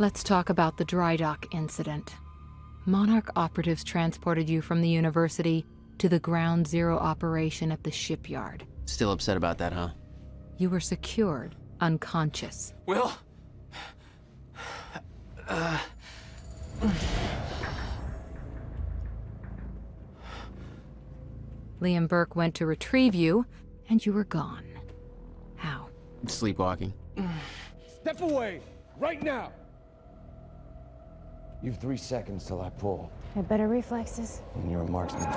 Let's talk about the dry dock incident. Monarch operatives transported you from the university to the Ground Zero operation at the shipyard. Still upset about that, huh? You were secured, unconscious. Will? Liam Burke went to retrieve you, and you were gone. How? Sleepwalking. Step away! Right now! You've 3 seconds till I pull. Have better reflexes. And you're a marksman.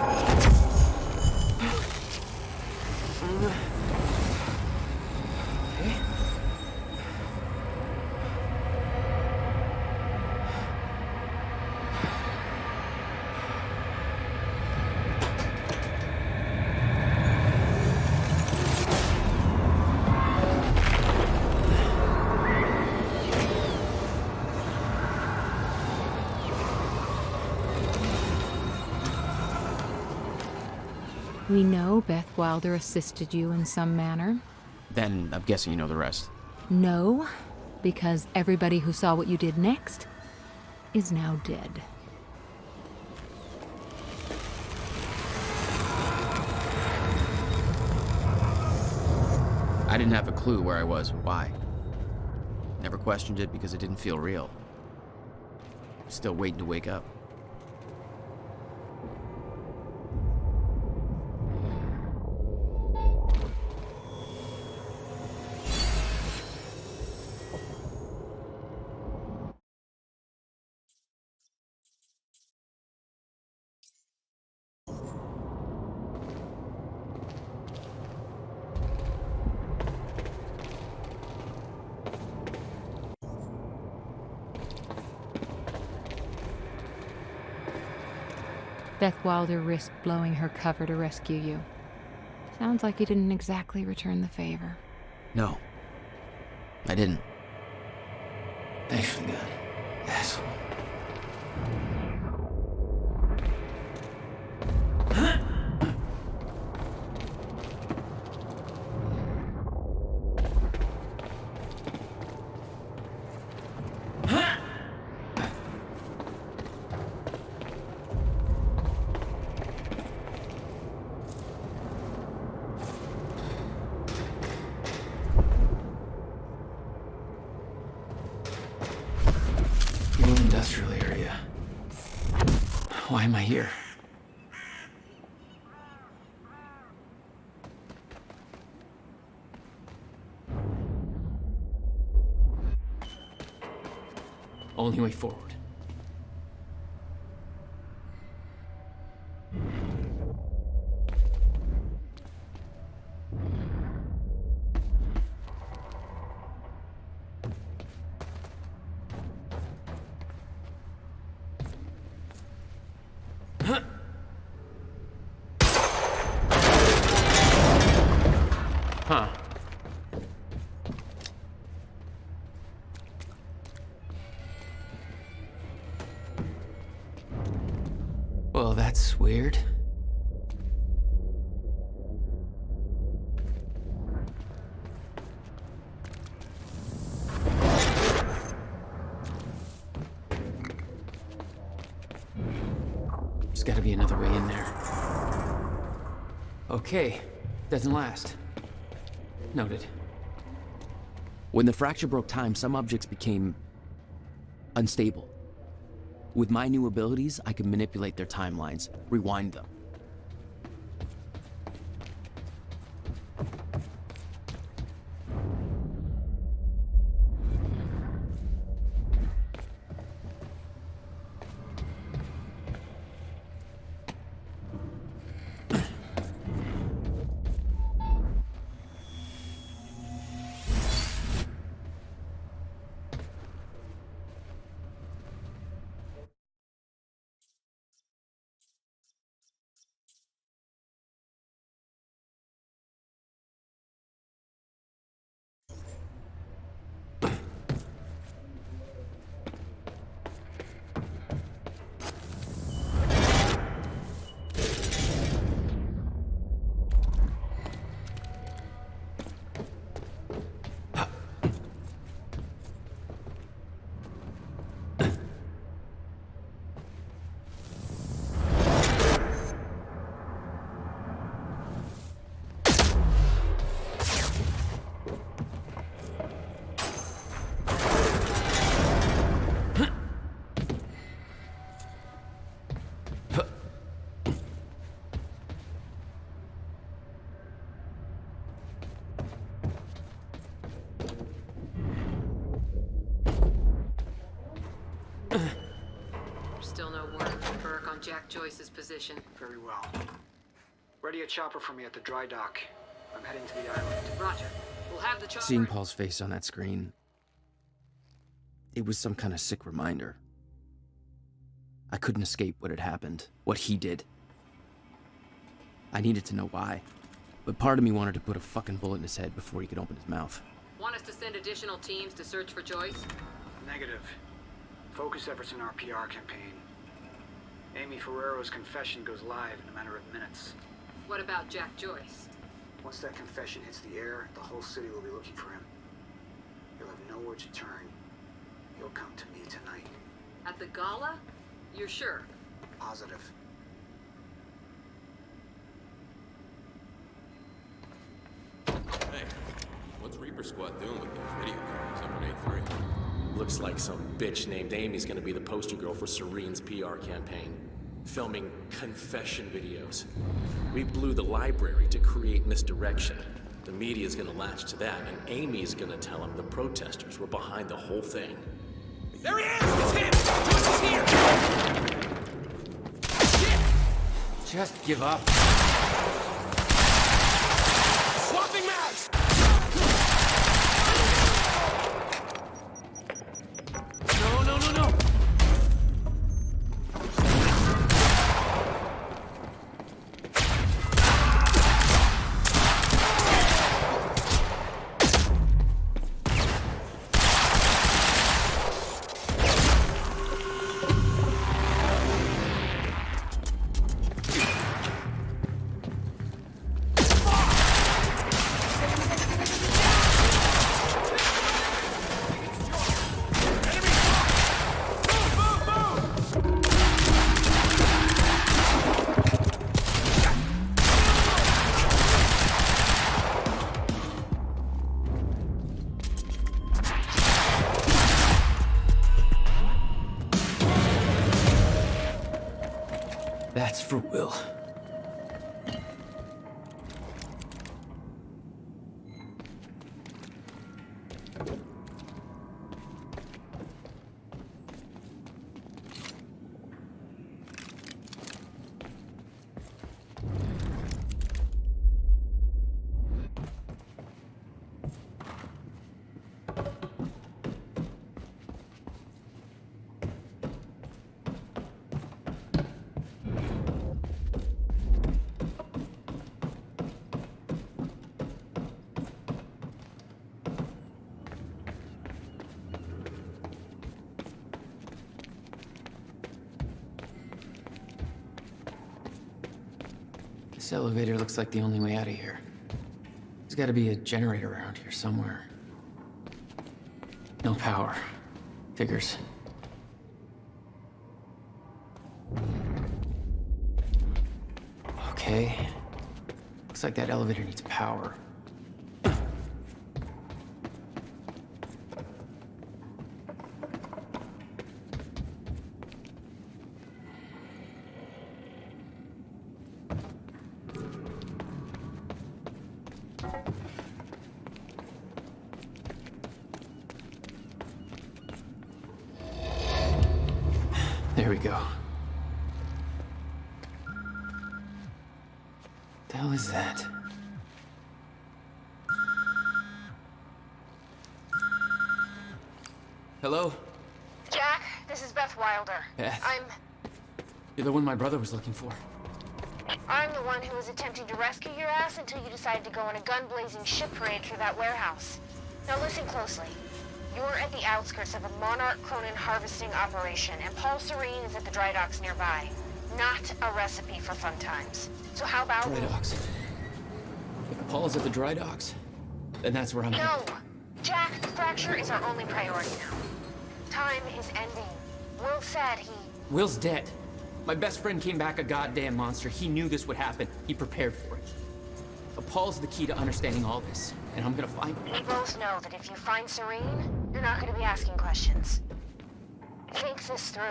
We know Beth Wilder assisted you in some manner. Then I'm guessing you know the rest. No, because everybody who saw what you did next is now dead. I didn't have a clue where I was or why. Never questioned it because it didn't feel real. Still waiting to wake up. Beth Wilder risked blowing her cover to rescue you. Sounds like you didn't exactly return the favor. No. I didn't. Thanks for the gun, asshole. Industrial area. Why am I here? Only way forward. Huh. Well, that's weird. There's gotta be another way in there. Okay, doesn't last. Noted. When the fracture broke time, some objects became unstable. With my new abilities, I could manipulate their timelines, rewind them. There's still no word from Burke on Jack Joyce's position. Very well. Ready a chopper for me at the dry dock. I'm heading to the island. Roger. We'll have the chopper... Seeing Paul's face on that screen, it was some kind of sick reminder. I couldn't escape what had happened, what he did. I needed to know why, but part of me wanted to put a fucking bullet in his head before he could open his mouth. Want us to send additional teams to search for Joyce? Negative. Focus efforts in our PR campaign. Amy Ferrero's confession goes live in a matter of minutes. What about Jack Joyce? Once that confession hits the air, the whole city will be looking for him. He'll have nowhere to turn. He'll come to me tonight. At the gala? You're sure? Positive. Hey, what's Reaper Squad doing with those video cameras up on A3? Looks like some bitch named Amy's gonna be the poster girl for Serene's PR campaign. Filming confession videos. We blew the library to create misdirection. The media's gonna latch to that, and Amy's gonna tell them the protesters were behind the whole thing. There he is! It's him! Joyce is here! Shit! Just give up. Swapping mags! No. That's for Will. This elevator looks like the only way out of here. There's gotta be a generator around here somewhere. No power. Figures. Okay. Looks like that elevator needs power. There we go. The hell is that? Hello? Jack, this is Beth Wilder. Beth? I'm You're the one my brother was looking for. the one who was attempting to rescue your ass until you decided to go on a gun-blazing shit parade through that warehouse. Now listen closely. You're at the outskirts of a Monarch Cronin harvesting operation, and Paul Serene is at the dry docks nearby. Not a recipe for fun times. So how about... Dry docks. If Paul's at the dry docks, then that's where I'm No! Jack, the fracture is our only priority now. Time is ending. Will said he... Will's dead. My best friend came back a goddamn monster. He knew this would happen. He prepared for it. But Paul's the key to understanding all this, and I'm gonna find him. We both know that if you find Serene, you're not going to be asking questions. Think this through.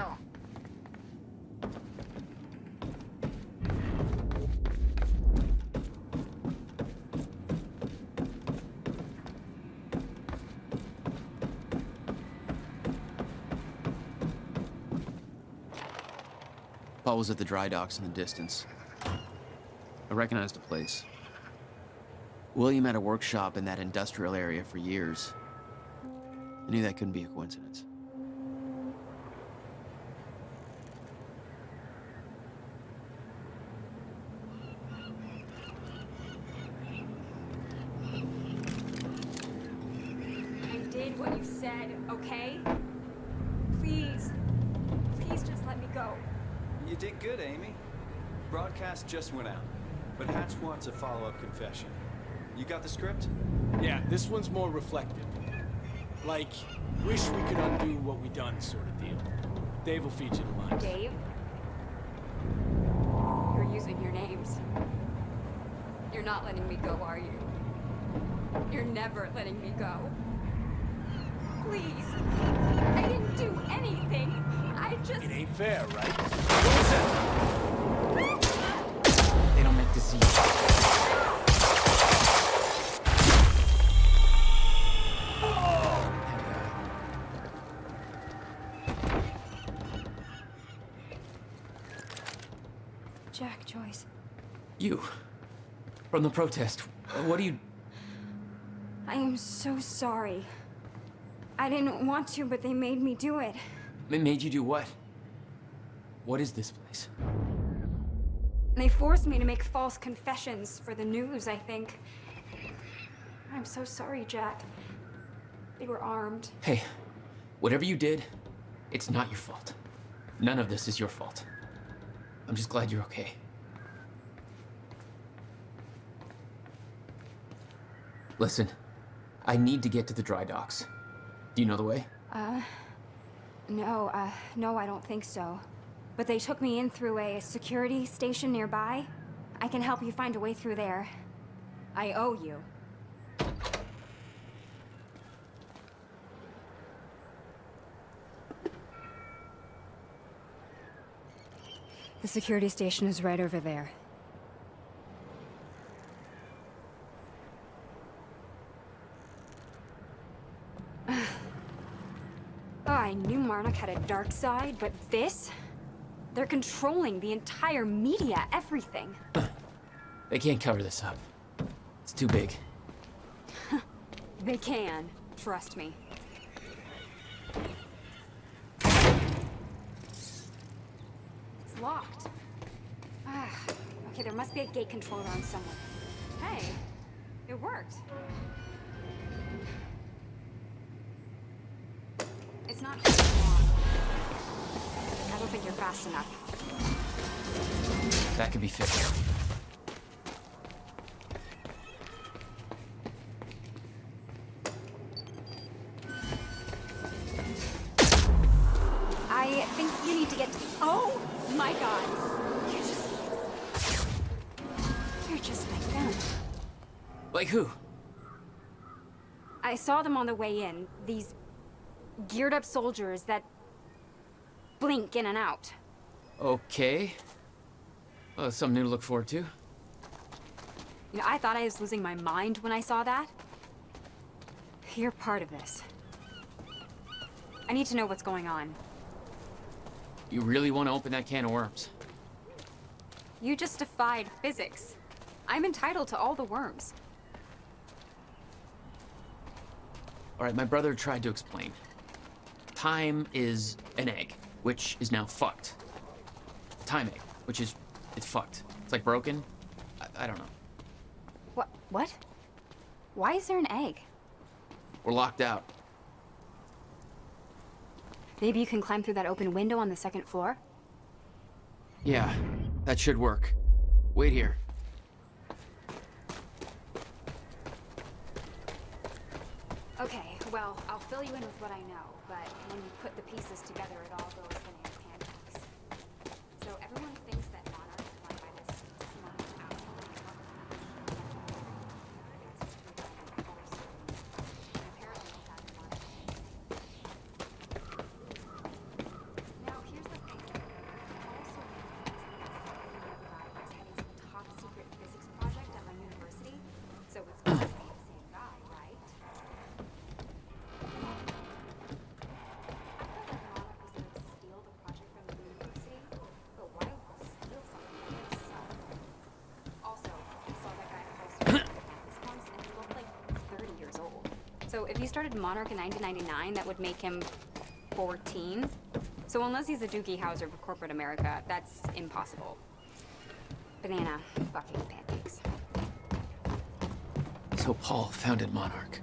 Paul was at the dry docks in the distance. I recognized the place. William had a workshop in that industrial area for years. I knew that couldn't be a coincidence. I did what you said, okay? Please just let me go. You did good, Amy. Broadcast just went out, but Hatch wants a follow-up confession. You got the script? Yeah, this one's more reflective. Like, wish we could undo what we done sort of deal. Dave will feed you the lines. Dave? You're using your names. You're not letting me go, are you? You're never letting me go. Please. I didn't do anything. I just... It ain't fair, right? They don't make disease. Jack Joyce. You. From the protest. What do you... I am so sorry. I didn't want to, but they made me do it. Made you do what? What is this place? They forced me to make false confessions for the news, I think. I'm so sorry, Jack. They were armed. Hey, whatever you did, it's not your fault. None of this is your fault. I'm just glad you're okay. Listen, I need to get to the dry docks. Do you know the way? No, I don't think so. But they took me in through a security station nearby. I can help you find a way through there. I owe you. The security station is right over there. Oh, I knew Monaghan had a dark side, but this? They're controlling the entire media, everything. They can't cover this up. It's too big. They can, trust me. It's locked. Okay, there must be a gate control around somewhere. Hey, it worked. It's not here long. I don't think you're fast enough. That could be fixed. I think you need to get... Oh my god! You're just like them. Like who? I saw them on the way in. These geared up soldiers that blink in and out. Okay. Well, that's something new to look forward to. You know, I thought I was losing my mind when I saw that. You're part of this. I need to know what's going on. You really want to open that can of worms? You just defied physics. I'm entitled to all the worms. All right, my brother tried to explain. Time is an egg, which is now fucked. Time egg, which is... it's fucked. It's like broken. I don't know. What? Why is there an egg? We're locked out. Maybe you can climb through that open window on the second floor? Yeah, that should work. Wait here. Okay, well, I'll fill you in with what I know, but when you put the pieces together, it all goes bananas pancakes. So everyone thinks that Monarch is run by this smart asshole. Apparently that's Monarch. Now, here's the thing. Also, is heading some top secret physics project at my university, so it's going to be the same guy, right? I felt like Monarch was going to steal the project from the university, but why So if he started Monarch in 1999, that would make him 14. So unless he's a Doogie Howser of corporate America, that's impossible. Banana fucking pancakes. So Paul founded Monarch.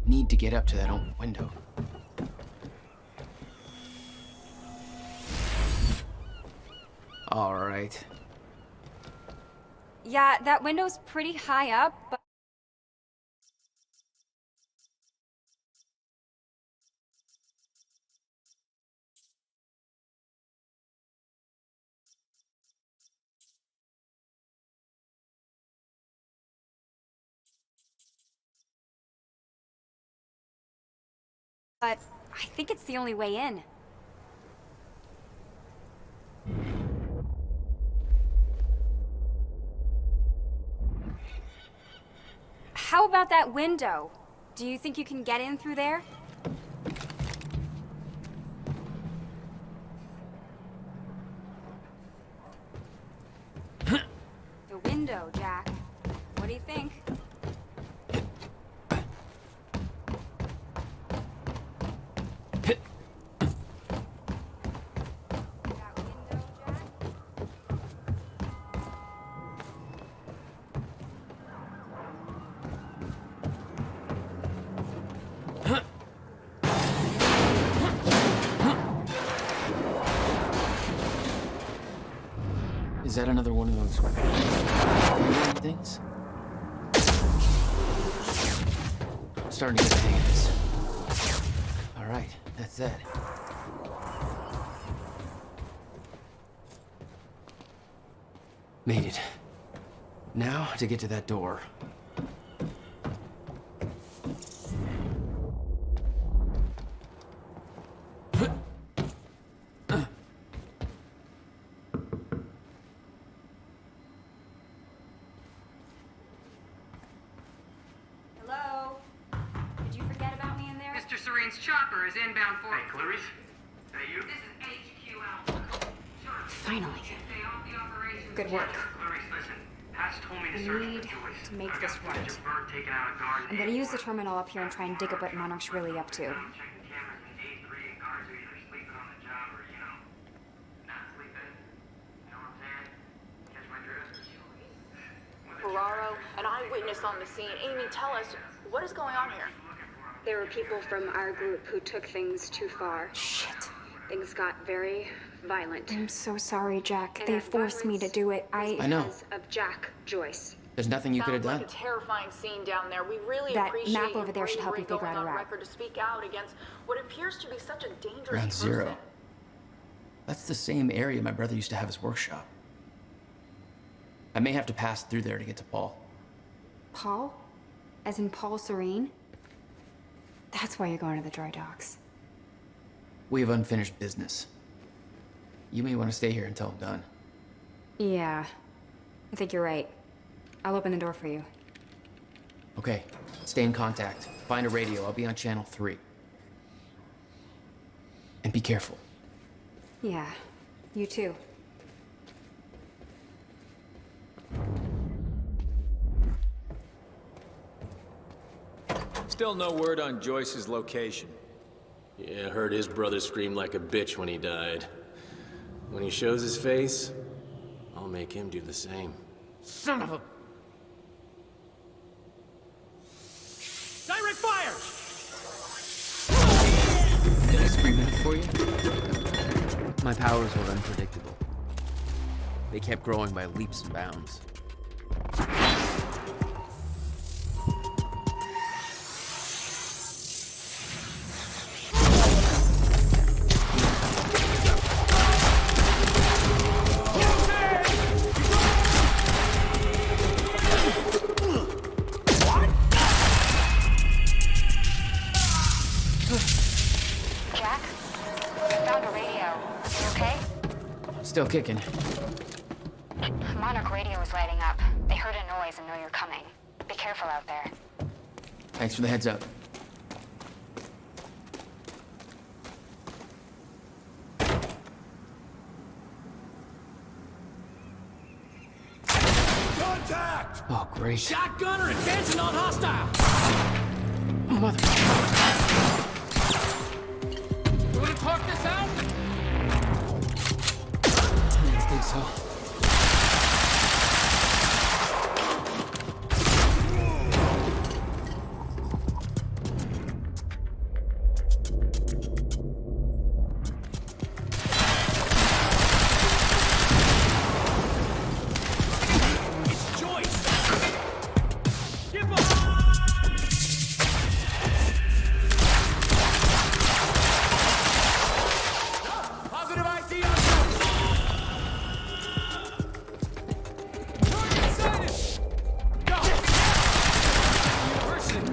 Need to get up to that open window. All right. Yeah, that window's pretty high up, but... But I think it's the only way in. How about that window? Do you think you can get in through there? The window, Jack. What do you think? Is that another one of those things? I'm starting to get the hang of this. All right, that's that. Made it. Now to get to that door. Hello? Did you forget about me in there? Mr. Serene's chopper is inbound for... Hey, Clarice? Is that you? This is HQ Alpha. Finally. Stay off the operation. Good work. Clarice, listen. Pat's told me to I search need for Joyce. to make I this got right. footage of Bert taking out a guard I'm gonna use the terminal up here and try and dig up what Monarch's really up to. I'm checking cameras in A3 and guards are either sleeping on the job or, not sleeping. You know what I'm saying? Catch my drift? Ferraro, an eyewitness on the scene. Amy, tell us, what is going on here? There were people from our group who took things too far. Shit. Things got very violent. I'm so sorry, Jack. They forced me to do it. I know. Because of Jack Joyce. There's nothing you could have Sounds done. like a terrifying scene down there. We really That appreciate map you over there should help you bravery figure out going a on route. record to speak out against what appears to be such a dangerous Ground person. Zero. That's the same area my brother used to have his workshop. I may have to pass through there to get to Paul. Paul? As in Paul Serene? That's why you're going to the dry docks. We have unfinished business. You may want to stay here until I'm done. Yeah. I think you're right. I'll open the door for you. Okay, stay in contact. Find a radio. I'll be on channel 3. And be careful. Yeah. You too. Still no word on Joyce's location. Yeah, I heard his brother scream like a bitch when he died. When he shows his face, I'll make him do the same. Son of a... Direct fire! Did I scream that for you? My powers were unpredictable. They kept growing by leaps and bounds. Jack? I found a radio. You okay? Still kicking. Monarch radio is lighting up. They heard a noise and know you're coming. Be careful out there. Thanks for the heads up. Contact! Oh, great. Shotgunner advancing on hostile! Mother... You wanna talk this out? I don't think so. It's Joyce! Give him! Positive ID on Joyce! Target sighted! Go! University!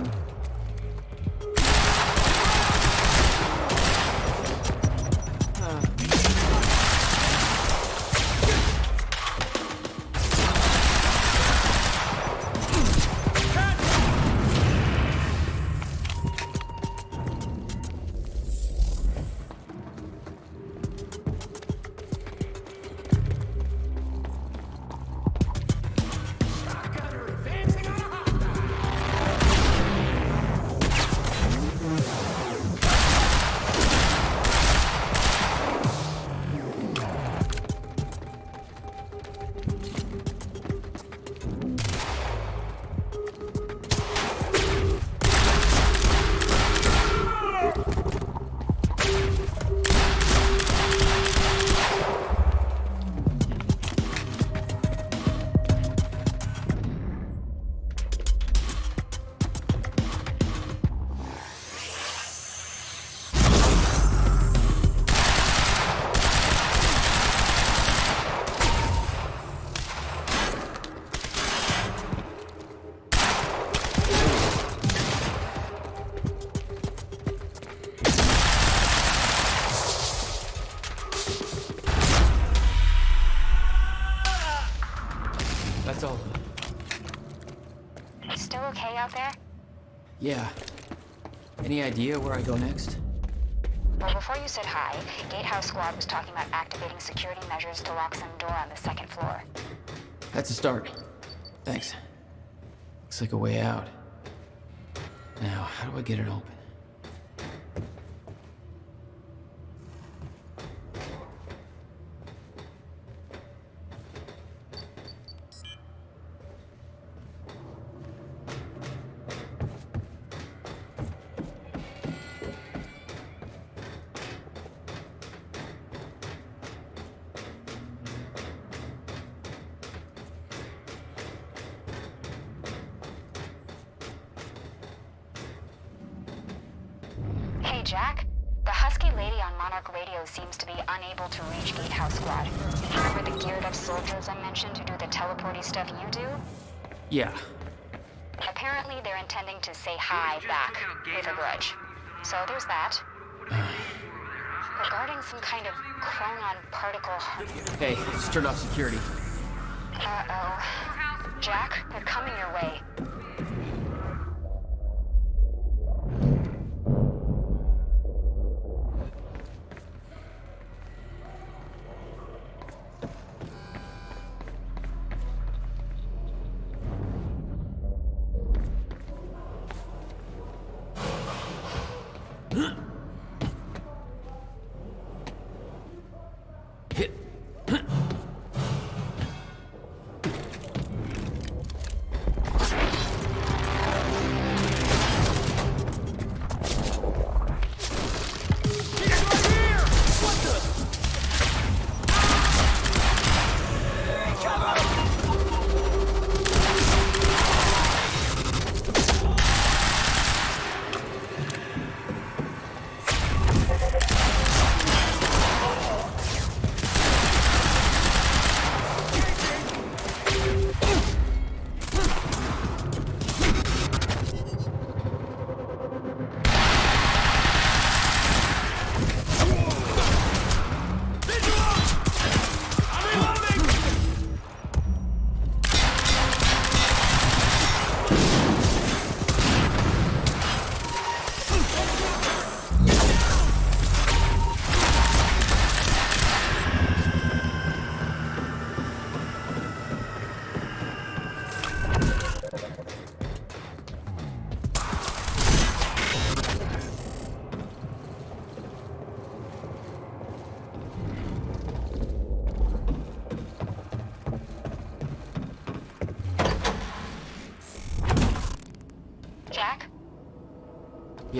That's all. Still okay out there? Yeah. Any idea where I go next? Well, before you said hi, Gatehouse Squad was talking about activating security measures to lock some door on the second floor. That's a start. Thanks. Looks like a way out. Now, how do I get it open? Hey, Jack. The husky lady on Monarch Radio seems to be unable to reach Gatehouse Squad. Remember the geared-up soldiers I mentioned who do the teleporty stuff you do? Yeah. Apparently, they're intending to say hi back with a grudge. So there's that. Regarding some kind of chronon particle... Hey, just turned off security. Uh-oh. Jack, they're coming your way.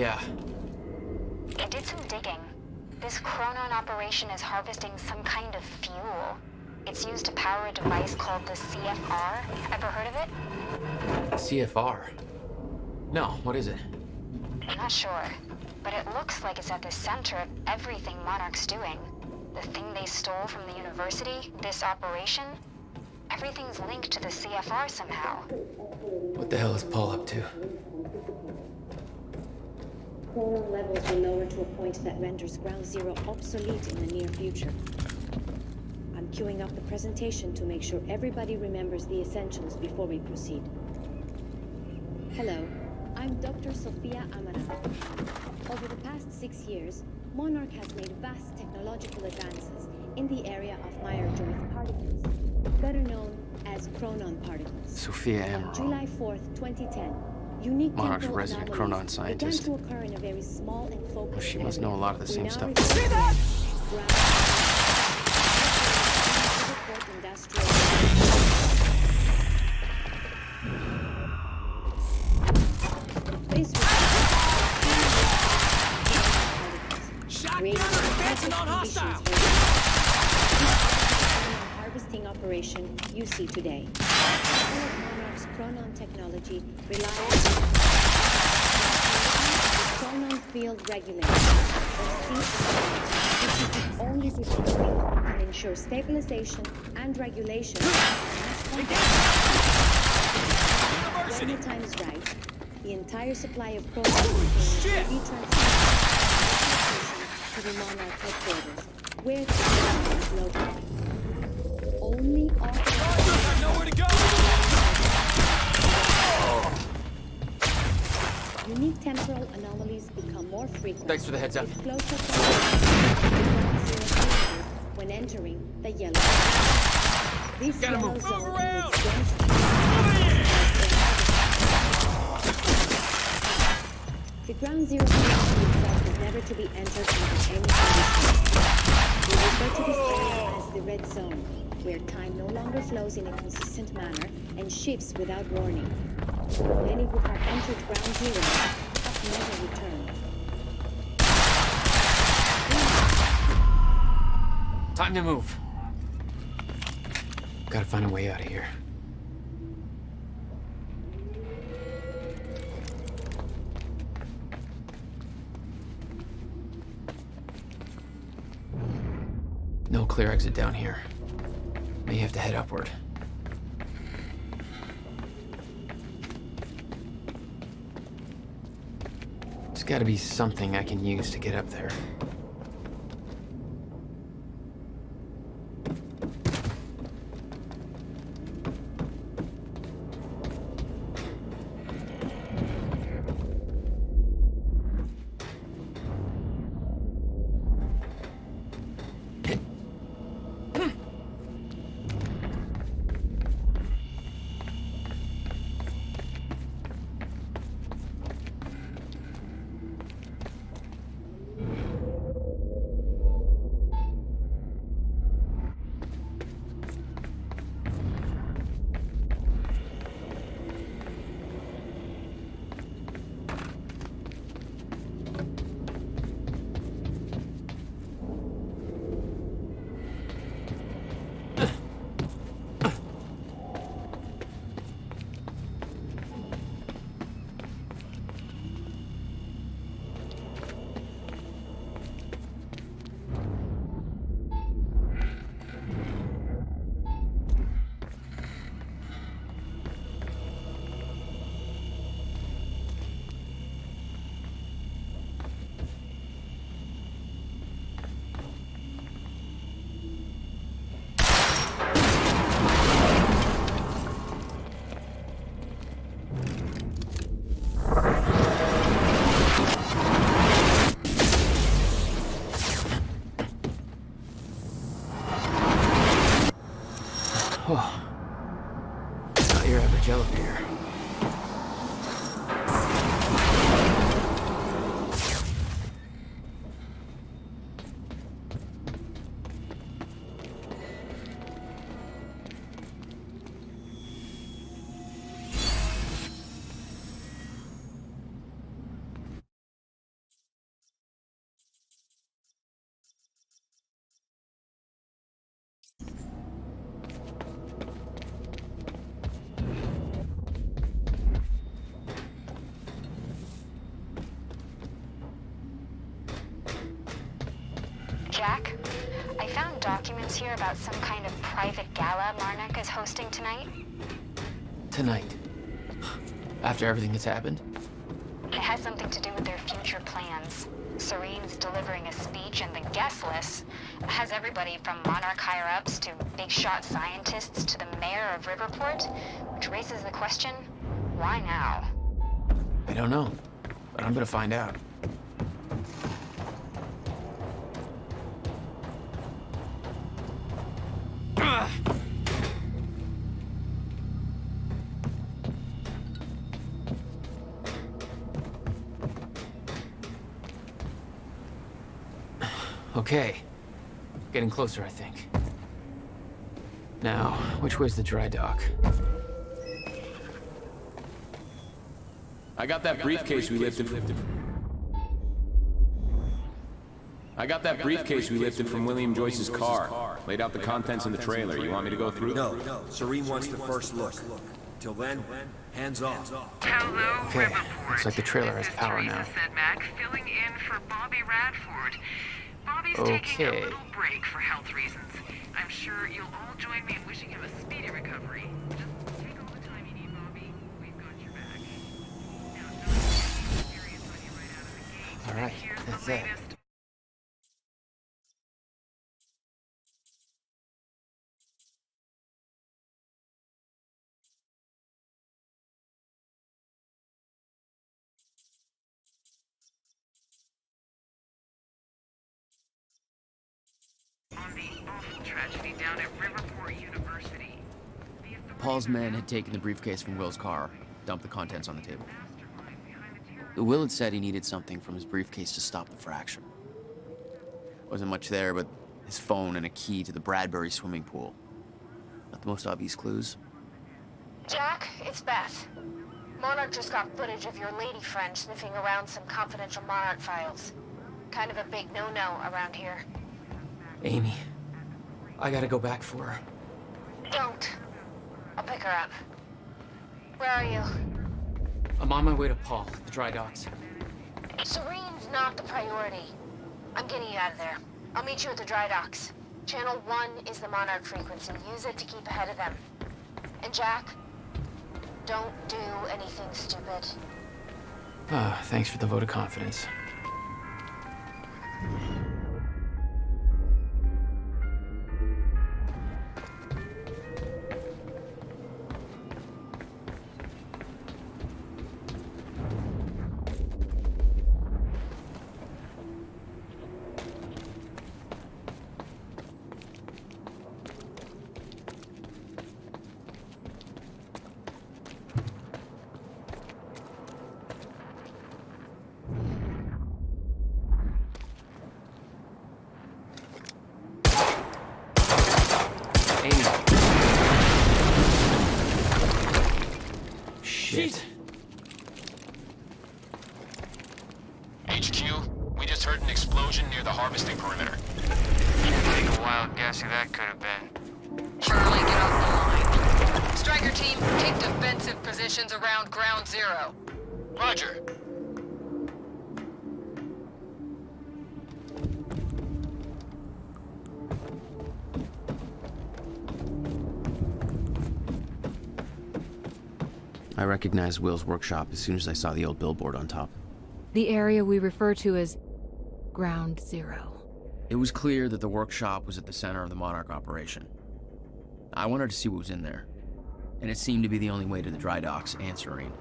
Yeah. I did some digging. This Chronon operation is harvesting some kind of fuel. It's used to power a device called the CFR. Ever heard of it? CFR? No, what is it? I'm not sure, but it looks like it's at the center of everything Monarch's doing. The thing they stole from the university, this operation, everything's linked to the CFR somehow. What the hell is Paul up to? Chronon levels will lower to a point that renders Ground Zero obsolete in the near future. I'm queuing up the presentation to make sure everybody remembers the essentials before we proceed. Hello, I'm Dr. Sofia Amara. Over the past 6 years, Monarch has made vast technological advances in the area of Meyer-Joyce particles, better known as Chronon particles. Sophia On Amaral, July 4th, 2010, unique Monarch's temporal resident anomalies Chronon scientist. began to occur in a very small and focused Well, she must area. know a lot of the We same now stuff. refer to See that? Harvesting operation you see today. All of Monarch's Chronon technology relies on the Chronon field regulator, or CFR, which is the only system that can ensure stabilization and regulation when the time is right. The entire supply of Chronon will be transferred to the Monarch headquarters, where the system is located. Only authorized. Nowhere to go! Unique temporal anomalies become more frequent. Thanks for the heads up. With closer contact when entering the yellow zone. This Gotta yellow move. zone Move around. includes dense The ground zero connection itself is never to be entered under any conditions. We refer to this area as the red zone, where time no longer flows in a consistent manner and shifts without warning. Many who have entered ground zero have never returned. Time to move. Gotta find a way out of here. No clear exit down here. May have to head upward. There's gotta be something I can use to get up there. Oh. Not your average elevator. Jack, I found documents here about some kind of private gala Monarch is hosting tonight. Tonight? After everything that's happened? It has something to do with their future plans. Serene's delivering a speech, and the guest list has everybody from Monarch higher-ups to big-shot scientists to the mayor of Riverport, which raises the question, why now? I don't know, but I'm gonna find out. Okay. Getting closer, I think. Now, which way's the dry dock? I got that briefcase we lifted from William Joyce's car. Laid out the contents in the trailer. You want me to go through? No. Serene wants the first look. Till then, hands off. Hello, Okay. Riverport. Looks like the trailer This has is power Teresa now. Sedmak, filling in for Bobby Radford. Bobby's taking a Okay. little break for health reasons. I'm sure you'll all join me in wishing him a speedy recovery. Just take all the time you need, Bobby. We've got your back. Now, don't get experience on you right out of the gate. All right, Here's that's the it. latest. On the awful tragedy down at Riverport University. Paul's men had taken the briefcase from Will's car, dumped the contents on the table. Will had said he needed something from his briefcase to stop the fracture. Wasn't much there, but his phone and a key to the Bradbury swimming pool. Not the most obvious clues. Jack, it's Beth. Monarch just got footage of your lady friend sniffing around some confidential Monarch files. Kind of a big no-no around here. Amy, I gotta go back for her. Don't. I'll pick her up. Where are you? I'm on my way to Paul, the dry docks. Serene's not the priority. I'm getting you out of there. I'll meet you at the dry docks. Channel 1 is the Monarch frequency. Use it to keep ahead of them. And Jack, don't do anything stupid. Ah, thanks for the vote of confidence. Shit. HQ, we just heard an explosion near the harvesting perimeter. Take a wild guess who that could have been. Charlie, get off the line. Striker team, take defensive positions around ground zero. Roger. I recognized Will's workshop as soon as I saw the old billboard on top. The area we refer to as Ground Zero. It was clear that the workshop was at the center of the Monarch operation. I wanted to see what was in there, and it seemed to be the only way to the dry docks and Serene.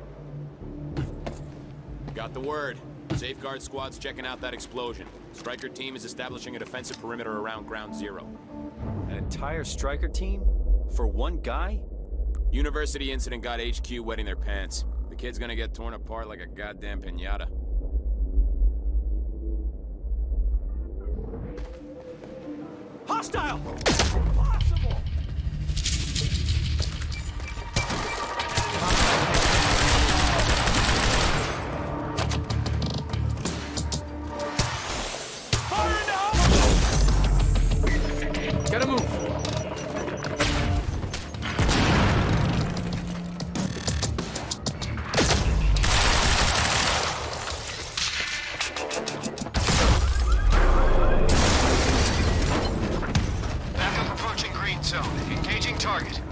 Got the word. Safeguard squad's checking out that explosion. Striker team is establishing a defensive perimeter around ground zero. An entire striker team? For one guy? University incident got HQ wetting their pants. The kid's gonna get torn apart like a goddamn piñata. Hostile! Gotta move! target.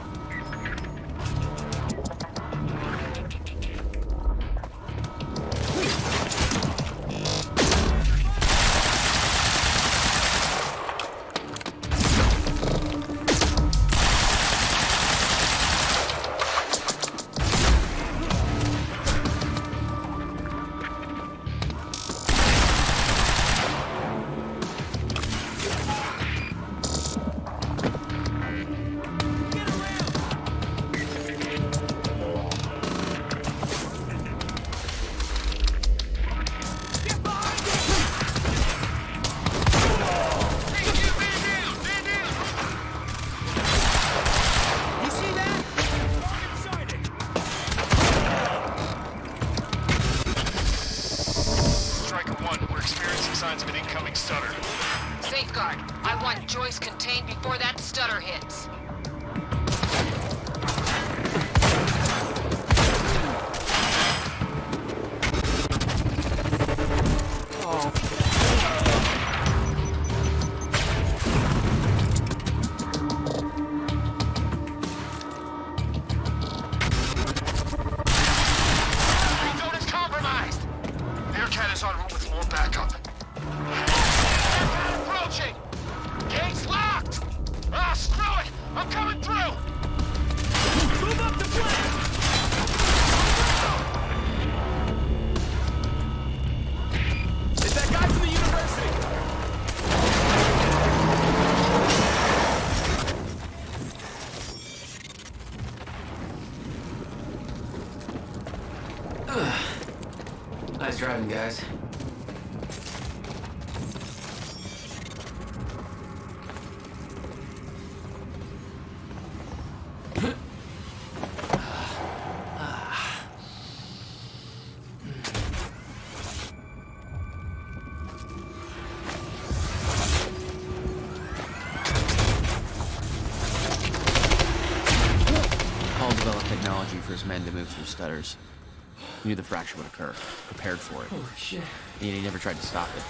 signs of an incoming stutter. Safeguard. I want Joyce contained before that stutter hits. Nice driving, guys. Paul developed technology for his men to move through stutters. He knew the fracture would occur, prepared for it. Holy shit. And he never tried to stop it.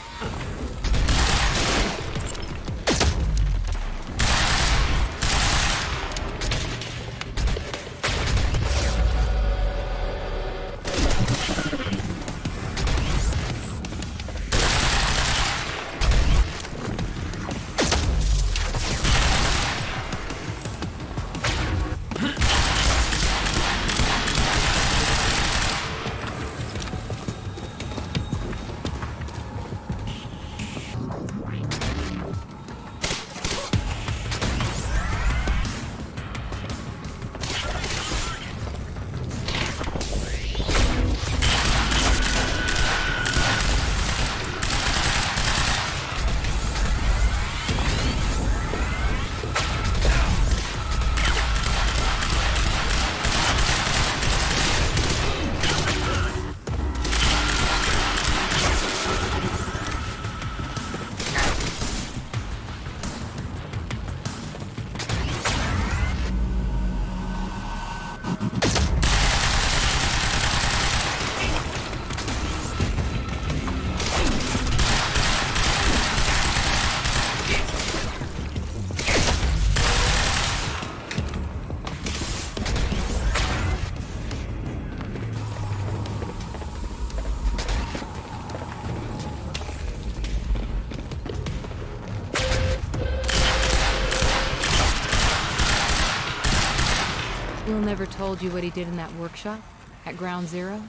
Will never told you what he did in that workshop at Ground Zero?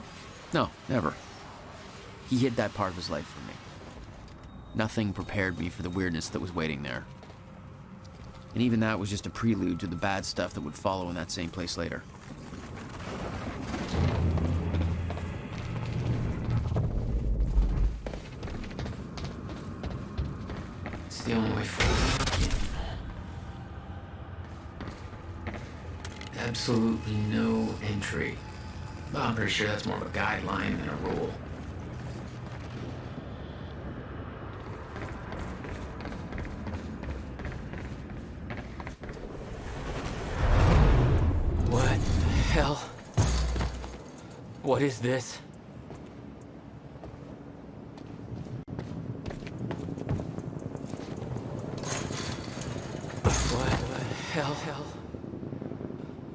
No, never. He hid that part of his life from me. Nothing prepared me for the weirdness that was waiting there. And even that was just a prelude to the bad stuff that would follow in that same place later. It's the only way forward. Absolutely no entry. Well, I'm pretty sure that's more of a guideline than a rule. What the hell? What is this? What the hell?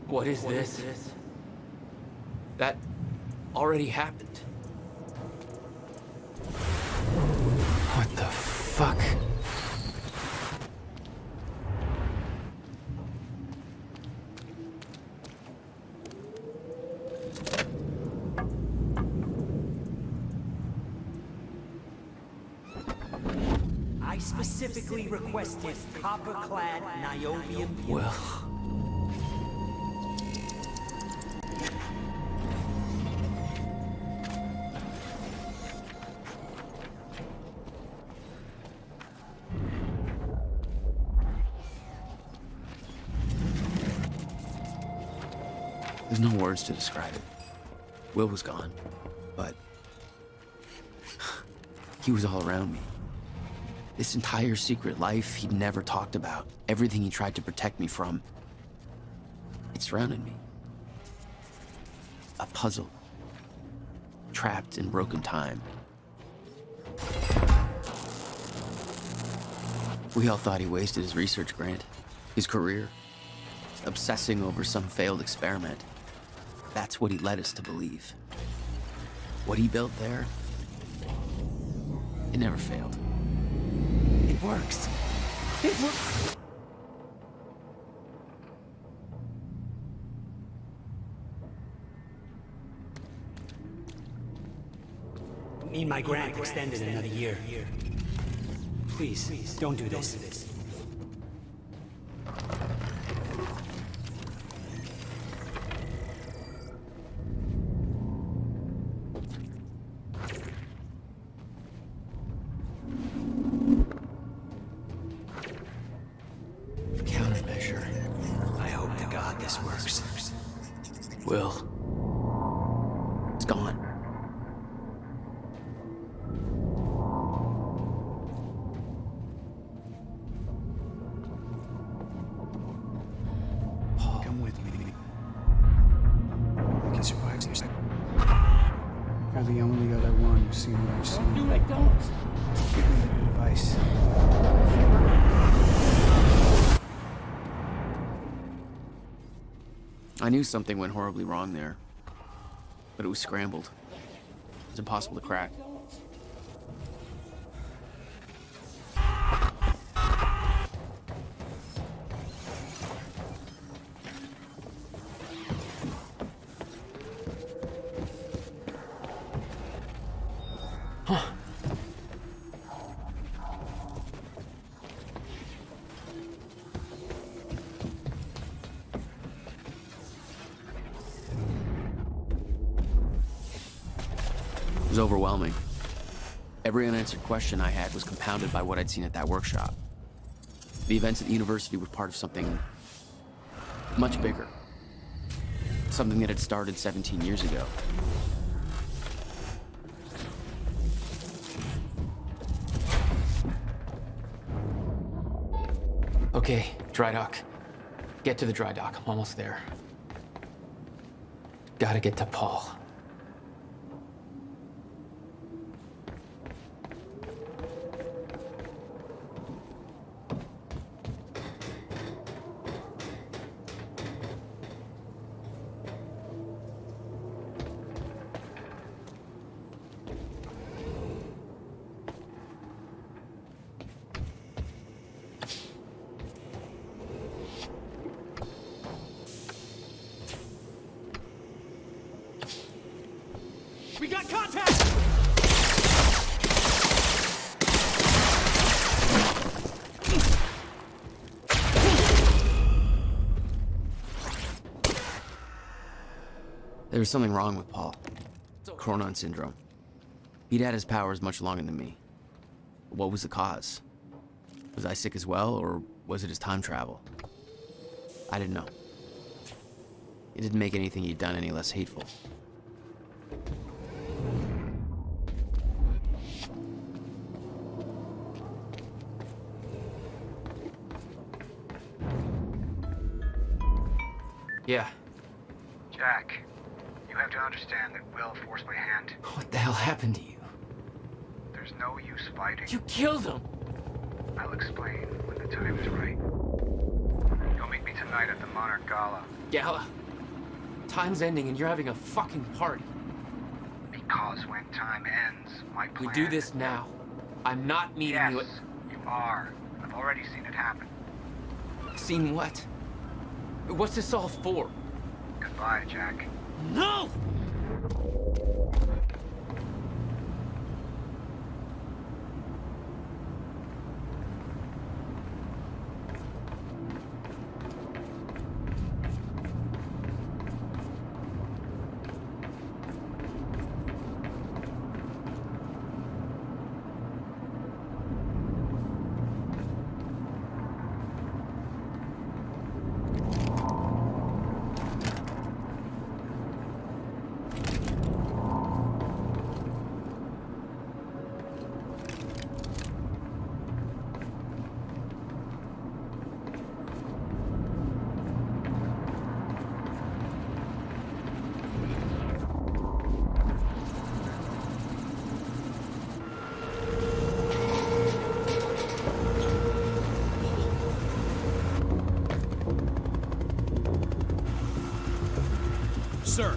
What is this? That already happened. What the fuck? I specifically requested copper-clad Niobium. Well. There's no words to describe it. Will was gone, but he was all around me. This entire secret life he'd never talked about, everything he tried to protect me from, it surrounded me. A puzzle, trapped in broken time. We all thought he wasted his research grant, his career, obsessing over some failed experiment. That's what he led us to believe. What he built there, it never failed. It works. It works. Need my grant extended another year. Please, don't do this. Countermeasure. I hope to God this works. Will. It's gone. Come with me. I can survive this. You're the only other one who's seen what I've seen. Do it, don't. Give me the advice. I knew something went horribly wrong there, but it was scrambled. It was impossible to crack. Huh. It was overwhelming. Every unanswered question I had was compounded by what I'd seen at that workshop. The events at the university were part of something much bigger. Something that had started 17 years ago. Okay, dry dock. Get to the dry dock. I'm almost there. Gotta get to Paul. We got contact! There was something wrong with Paul. Chronon syndrome. He'd had his powers much longer than me. What was the cause? Was I sick as well, or was it his time travel? I didn't know. It didn't make anything he'd done any less hateful. Yeah. Jack, you have to understand that Will forced my hand. What the hell happened to you? There's no use fighting. You killed him! I'll explain when the time is right. You'll meet me tonight at the Monarch Gala. Gala, time's ending and you're having a fucking party. Because when time ends, my plan... We do this now. I'm not meeting you at... Yes, you are. I've already seen it happen. Seen what? What's this all for? Goodbye, Jack. No! Sir.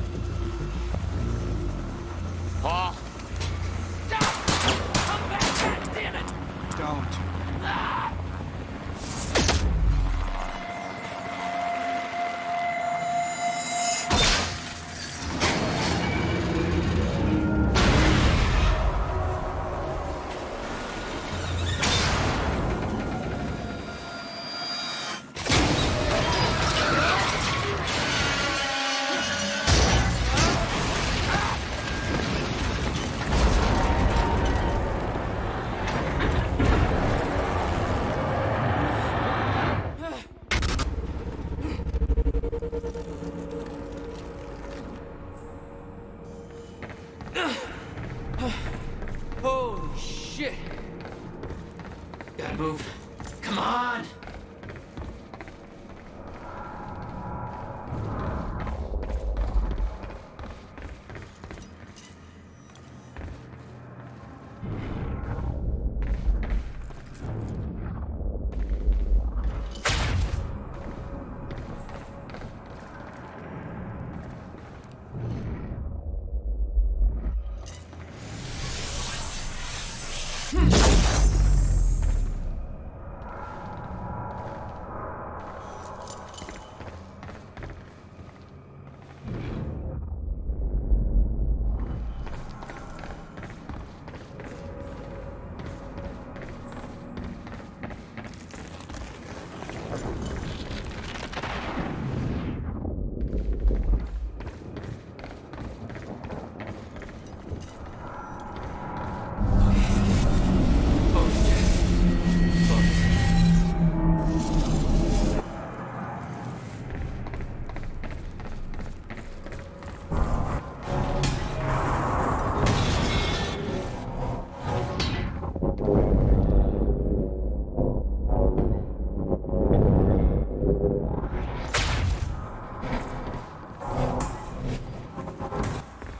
Paul. Come back, damn it! Don't. Holy shit. Gotta move. Come on.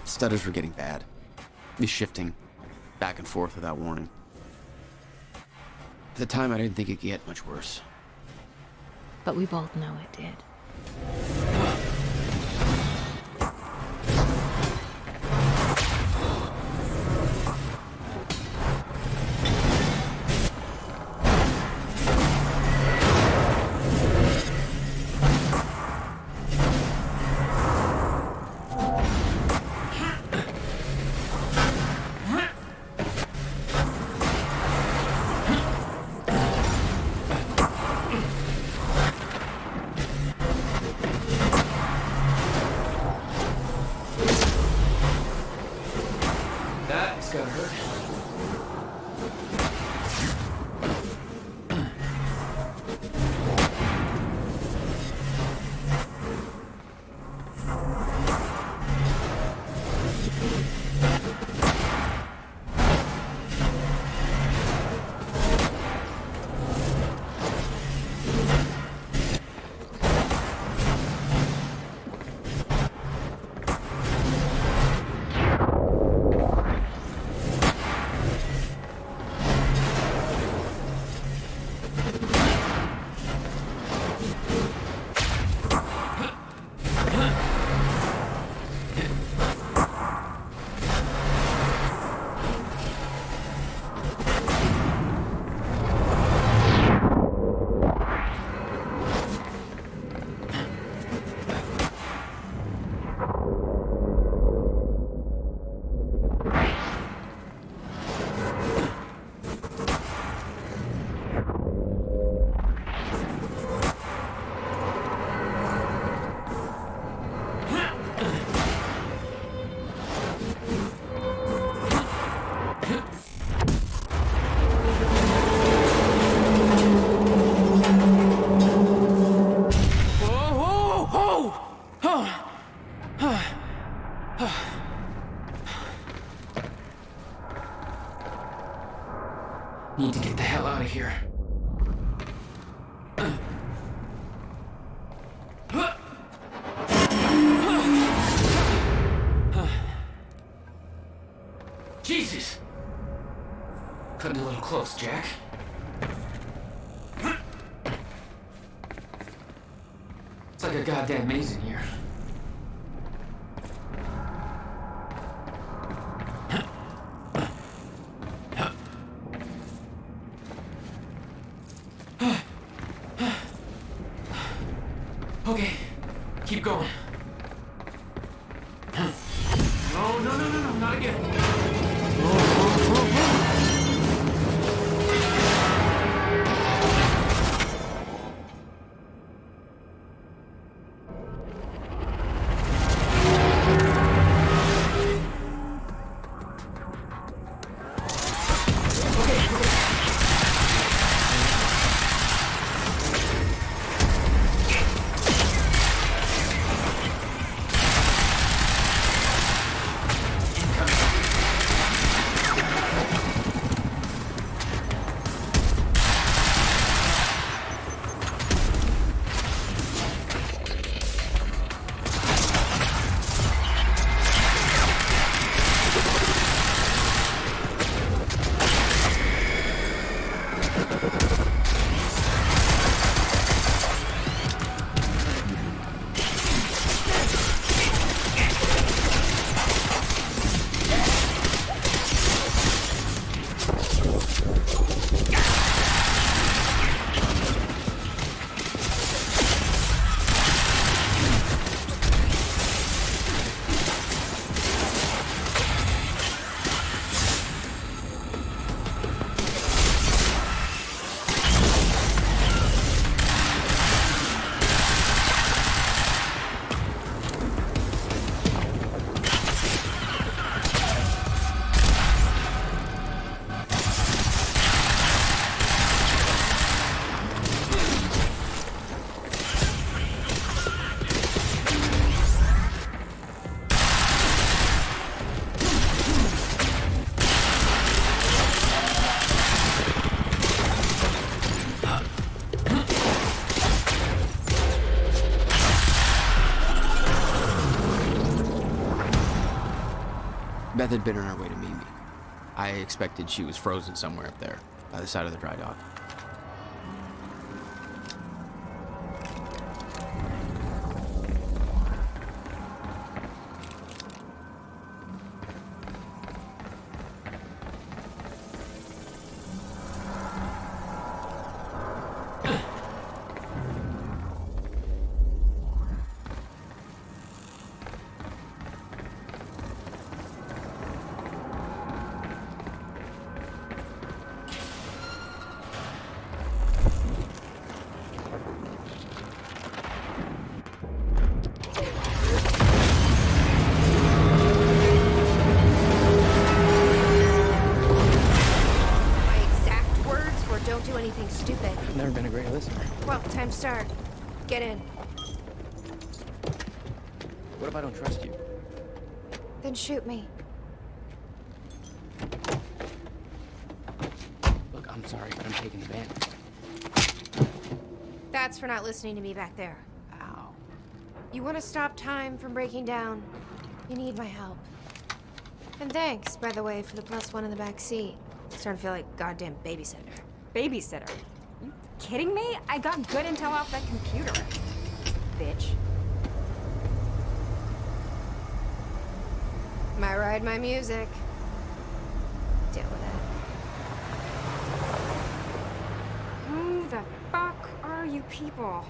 Stutters were getting bad. He's shifting back and forth without warning. At the time, I didn't think it could get much worse. But we both know it did. here. Jesus! Cutting a little close, Jack. It's like a goddamn maze in here. Okay, keep going. No, not again. Beth had been on her way to meet me. I expected she was frozen somewhere up there, by the side of the dry dock. Start. Get in. What if I don't trust you? Then shoot me. Look, I'm sorry, but I'm taking the van. That's for not listening to me back there. Ow. You want to stop time from breaking down? You need my help. And thanks, by the way, for the +1 in the back seat. Starting to feel like goddamn babysitter. Babysitter? You kidding me? I got good intel off that computer. Bitch. My ride, my music. Deal with it. Who the fuck are you people?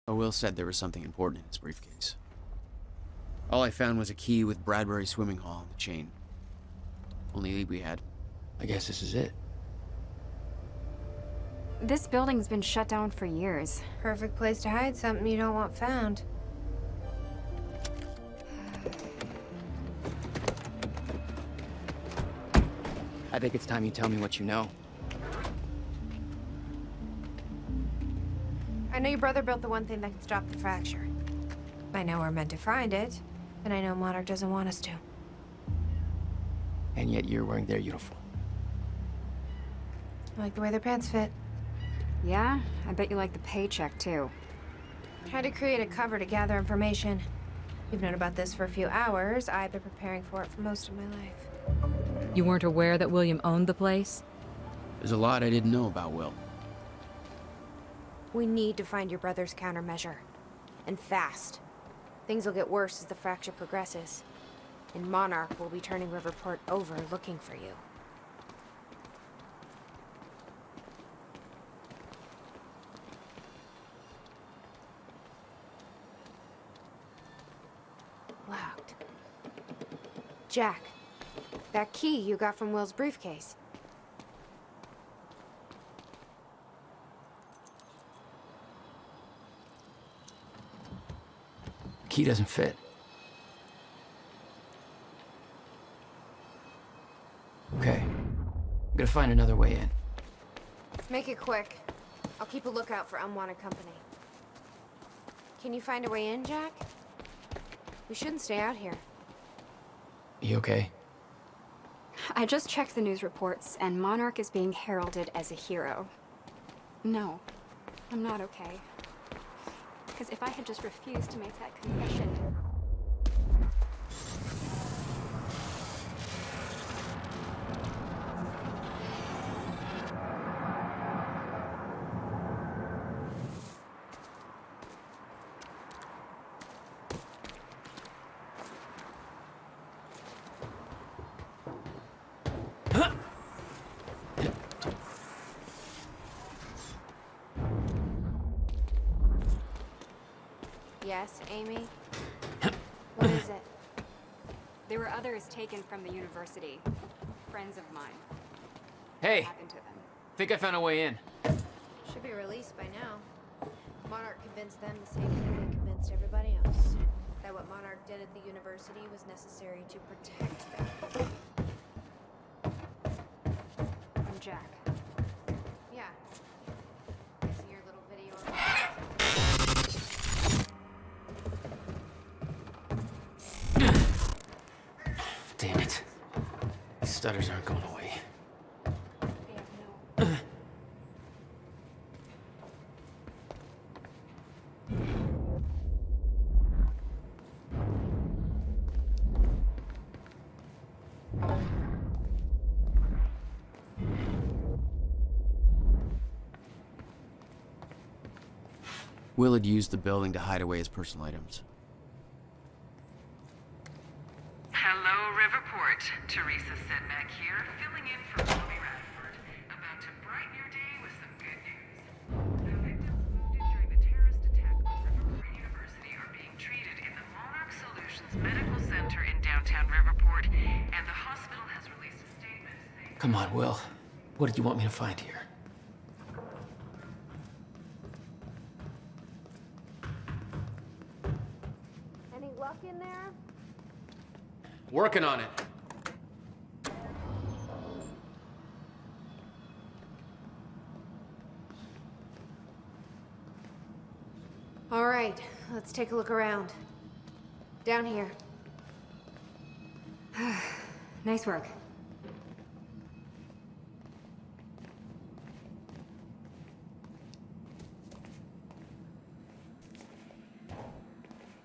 Will said there was something important in his briefcase. All I found was a key with Bradbury Swimming Hall on the chain. Only lead we had. I guess this is it. This building's been shut down for years. Perfect place to hide something you don't want found. I think it's time you tell me what you know. I know your brother built the one thing that can stop the fracture. I know we're meant to find it, and I know Monarch doesn't want us to. And yet you're wearing their uniform. I like the way their pants fit. Yeah? I bet you like the paycheck, too. Tried to create a cover to gather information. You've known about this for a few hours. I've been preparing for it for most of my life. You weren't aware that William owned the place? There's a lot I didn't know about Will. We need to find your brother's countermeasure. And fast. Things will get worse as the fracture progresses. And Monarch will be turning Riverport over looking for you. Locked. Jack, that key you got from Will's briefcase. Key doesn't fit. Okay. I'm gonna find another way in. Make it quick. I'll keep a lookout for unwanted company. Can you find a way in, Jack? We shouldn't stay out here. You okay? I just checked the news reports, and Monarch is being heralded as a hero. No, I'm not okay. Because if I had just refused to make that confession... Yes, Amy? What is it? There were others taken from the university. Friends of mine. Hey! What happened to them? Think I found a way in. Should be released by now. Monarch convinced them the same thing they convinced everybody else. That what Monarch did at the university was necessary to protect them. I'm Jack. Yeah. I see your little video of Damn it. These stutters aren't going away. Will had used the building to hide away his personal items. Hello, Riverport. Teresa Sedmak here, filling in for Bobby Radford. About to brighten your day with some good news. The victims wounded during the terrorist attack on Riverport University are being treated in the Monarch Solutions Medical Center in downtown Riverport, and the hospital has released a statement saying... Come on, Will. What did you want me to find here? Any luck in there? Working on it. All right, let's take a look around. Down here. Nice work.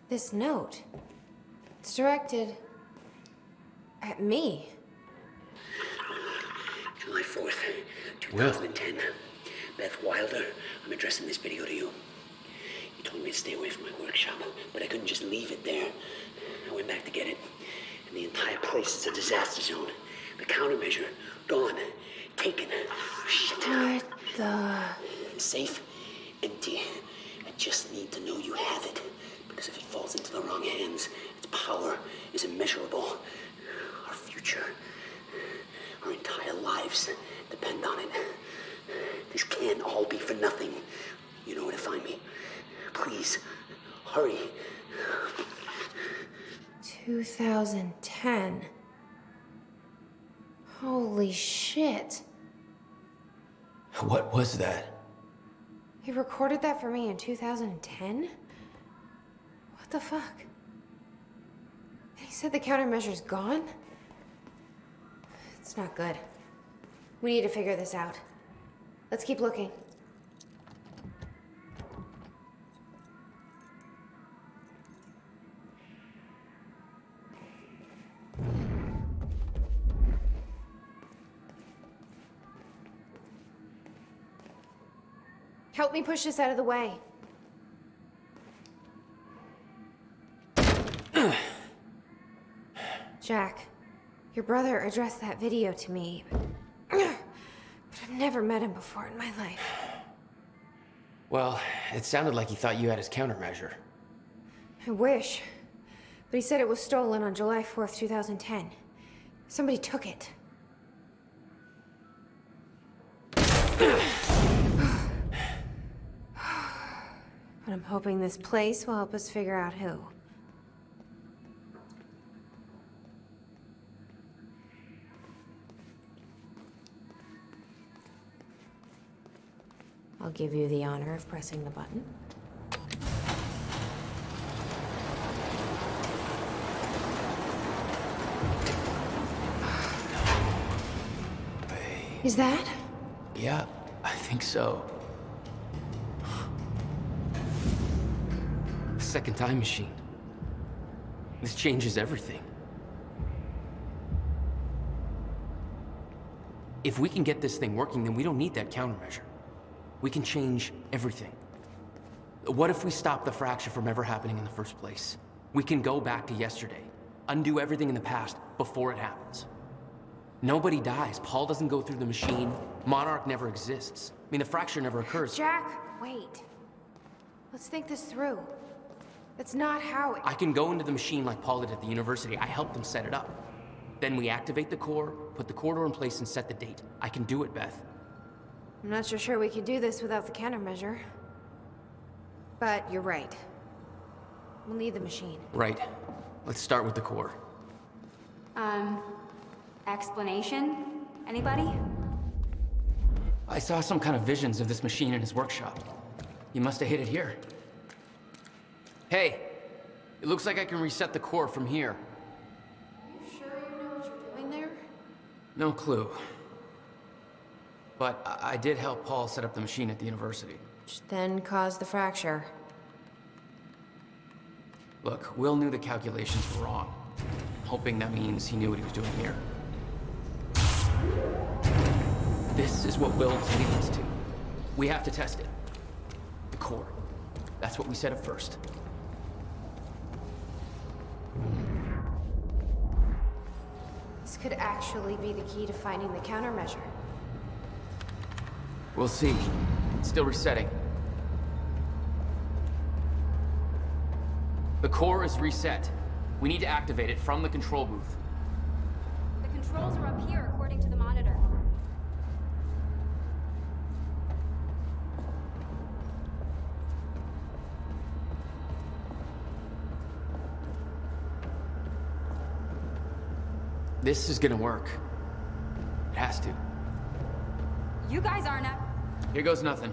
This note. It's directed at me. July 4th, 2010. Beth Wilder, I'm addressing this video to you. You told me to stay away from my workshop, but I couldn't just leave it there. I went back to get it, and the entire place is a disaster zone. The countermeasure, gone. Taken. Shit. What the... Safe, empty. I just need to know you have it. Because if it falls into the wrong hands, its power is immeasurable. Our future, our entire lives depend on it. This can't all be for nothing. You know where to find me. Please, hurry. 2010. Holy shit. What was that? He recorded that for me in 2010? What the fuck? And he said the countermeasure's gone? It's not good. We need to figure this out. Let's keep looking. Help me push this out of the way. Jack, your brother addressed that video to me, but I've never met him before in my life. Well, it sounded like he thought you had his countermeasure. I wish. But he said it was stolen on July 4th, 2010. Somebody took it. But I'm hoping this place will help us figure out who. I'll give you the honor of pressing the button. Is that? Yeah, I think so. The second time machine. This changes everything. If we can get this thing working, then we don't need that countermeasure. We can change everything. What if we stop the fracture from ever happening in the first place? We can go back to yesterday, undo everything in the past before it happens. Nobody dies. Paul doesn't go through the machine. Monarch never exists. I mean, the fracture never occurs. Jack, wait. Let's think this through. That's not how it... I can go into the machine like Paul did at the university. I helped him set it up. Then we activate the core, put the corridor in place, and set the date. I can do it, Beth. I'm not so sure we can do this without the countermeasure. But you're right. We'll need the machine. Right. Let's start with the core. Explanation? Anybody? I saw some kind of visions of this machine in his workshop. You must have hid it here. Hey! It looks like I can reset the core from here. You sure you know what you're doing there? No clue. But I did help Paul set up the machine at the university. Which then caused the fracture. Look, Will knew the calculations were wrong. Hoping that means he knew what he was doing here. This is what Will leads to. We have to test it. The core. That's what we set up first. This could actually be the key to finding the countermeasure. We'll see. It's still resetting. The core is reset. We need to activate it from the control booth. The controls are up here, according to the monitor. This is gonna work. It has to. You guys aren't up. Here goes nothing.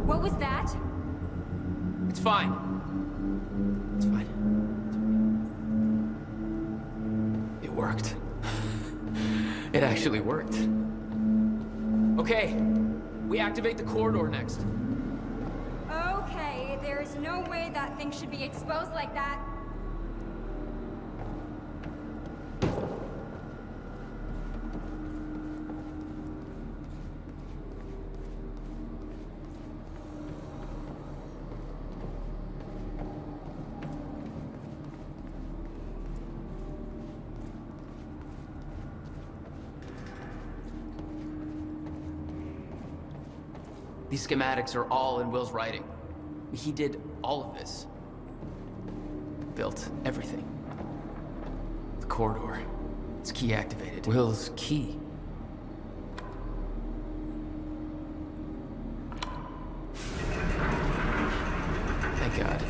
What was that? It's fine. It's fine. It worked. It actually worked. Okay, we activate the corridor next. Okay, there's no way that thing should be exposed like that. These schematics are all in Will's writing. He did all of this. Built everything. The corridor. It's key activated. Will's key. Thank God.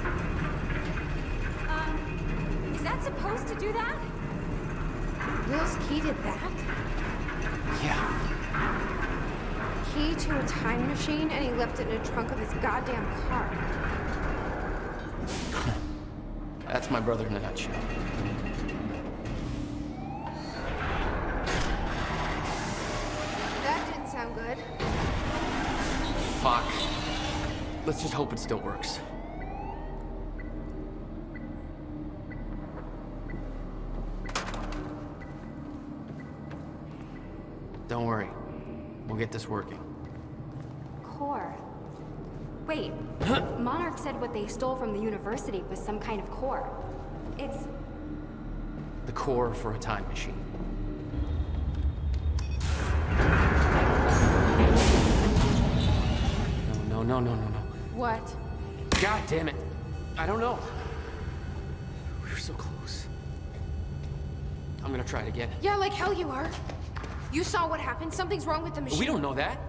Is that supposed to do that? Will's key did that? Yeah. key to a time machine and he left it in the trunk of his goddamn car. That's my brother in a nutshell. That didn't sound good. Fuck. Let's just hope it still works. Don't worry. We'll get this working. Core. Wait, Monarch said what they stole from the university was some kind of core. It's... The core for a time machine. No. What? God damn it. I don't know. We were so close. I'm gonna try it again. Yeah, like hell you are. You saw what happened. Something's wrong with the machine. We don't know that.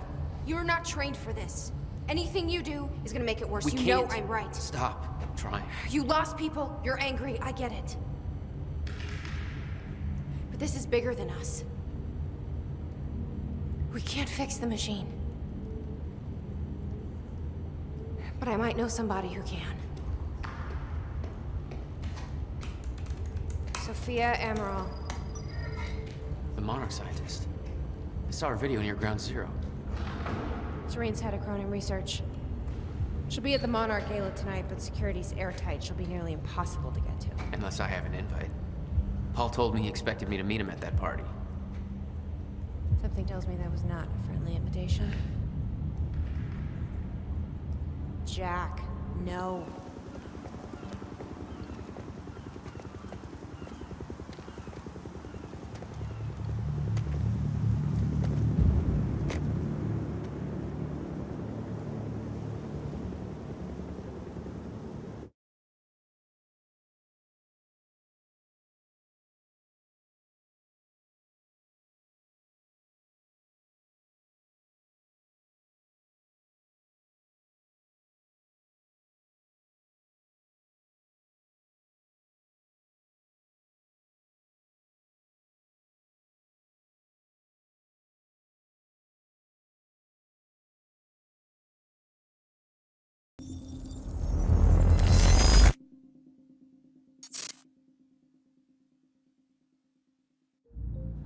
You're not trained for this. Anything you do is gonna make it worse. We You can't. know I'm right. Stop trying. You lost people. You're angry. I get it. But this is bigger than us. We can't fix the machine. But I might know somebody who can. Sophia Amaral. The Monarch scientist. I saw her video near Ground Zero. Serene's head of Cronin Research. She'll be at the Monarch Gala tonight, but security's airtight. She'll be nearly impossible to get to. Unless I have an invite. Paul told me he expected me to meet him at that party. Something tells me that was not a friendly invitation. Jack, no.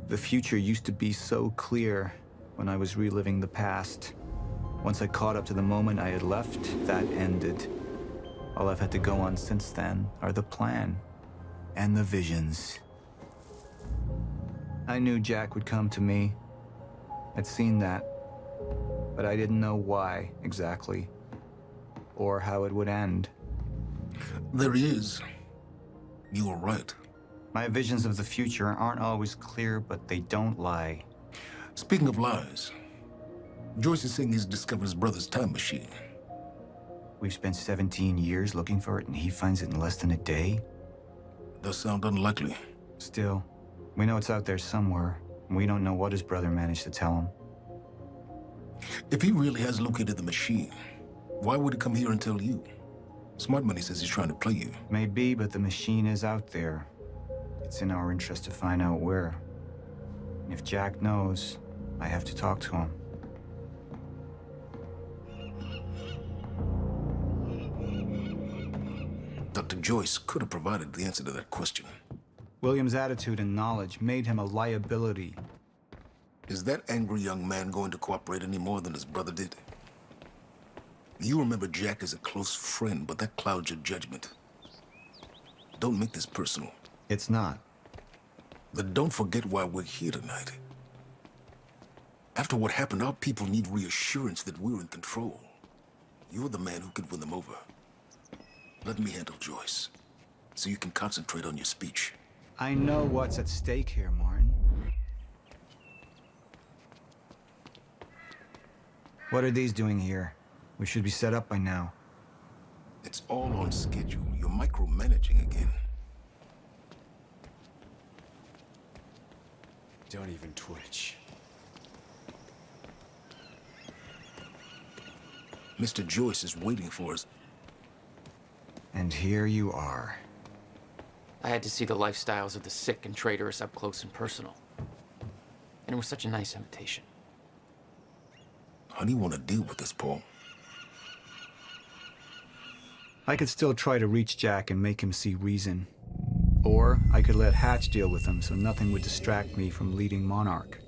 The future used to be so clear when I was reliving the past. Once I caught up to the moment I had left, that ended. All I've had to go on since then are the plan and the visions. I knew Jack would come to me. I'd seen that, but I didn't know why exactly, or how it would end. There he is. You were right. My visions of the future aren't always clear, but they don't lie. Speaking of lies, Joyce is saying he's discovered his brother's time machine. We've spent 17 years looking for it, and he finds it in less than a day? Does sound unlikely. Still, we know it's out there somewhere, and we don't know what his brother managed to tell him. If he really has located the machine, why would he come here and tell you? Smart Money says he's trying to play you. Maybe, but the machine is out there. It's in our interest to find out where. And if Jack knows, I have to talk to him. Dr. Joyce could have provided the answer to that question. William's attitude and knowledge made him a liability. Is that angry young man going to cooperate any more than his brother did? You remember Jack as a close friend, but that clouds your judgment. Don't make this personal. It's not. But don't forget why we're here tonight. After what happened, our people need reassurance that we're in control. You're the man who can win them over. Let me handle Joyce, so you can concentrate on your speech. I know what's at stake here, Martin. What are these doing here? We should be set up by now. It's all on schedule. You're micromanaging again. Don't even twitch. Mr. Joyce is waiting for us. And here you are. I had to see the lifestyles of the sick and traitorous up close and personal. And it was such a nice invitation. How do you want to deal with this, Paul? I could still try to reach Jack and make him see reason. Or I could let Hatch deal with him so nothing would distract me from leading Monarch.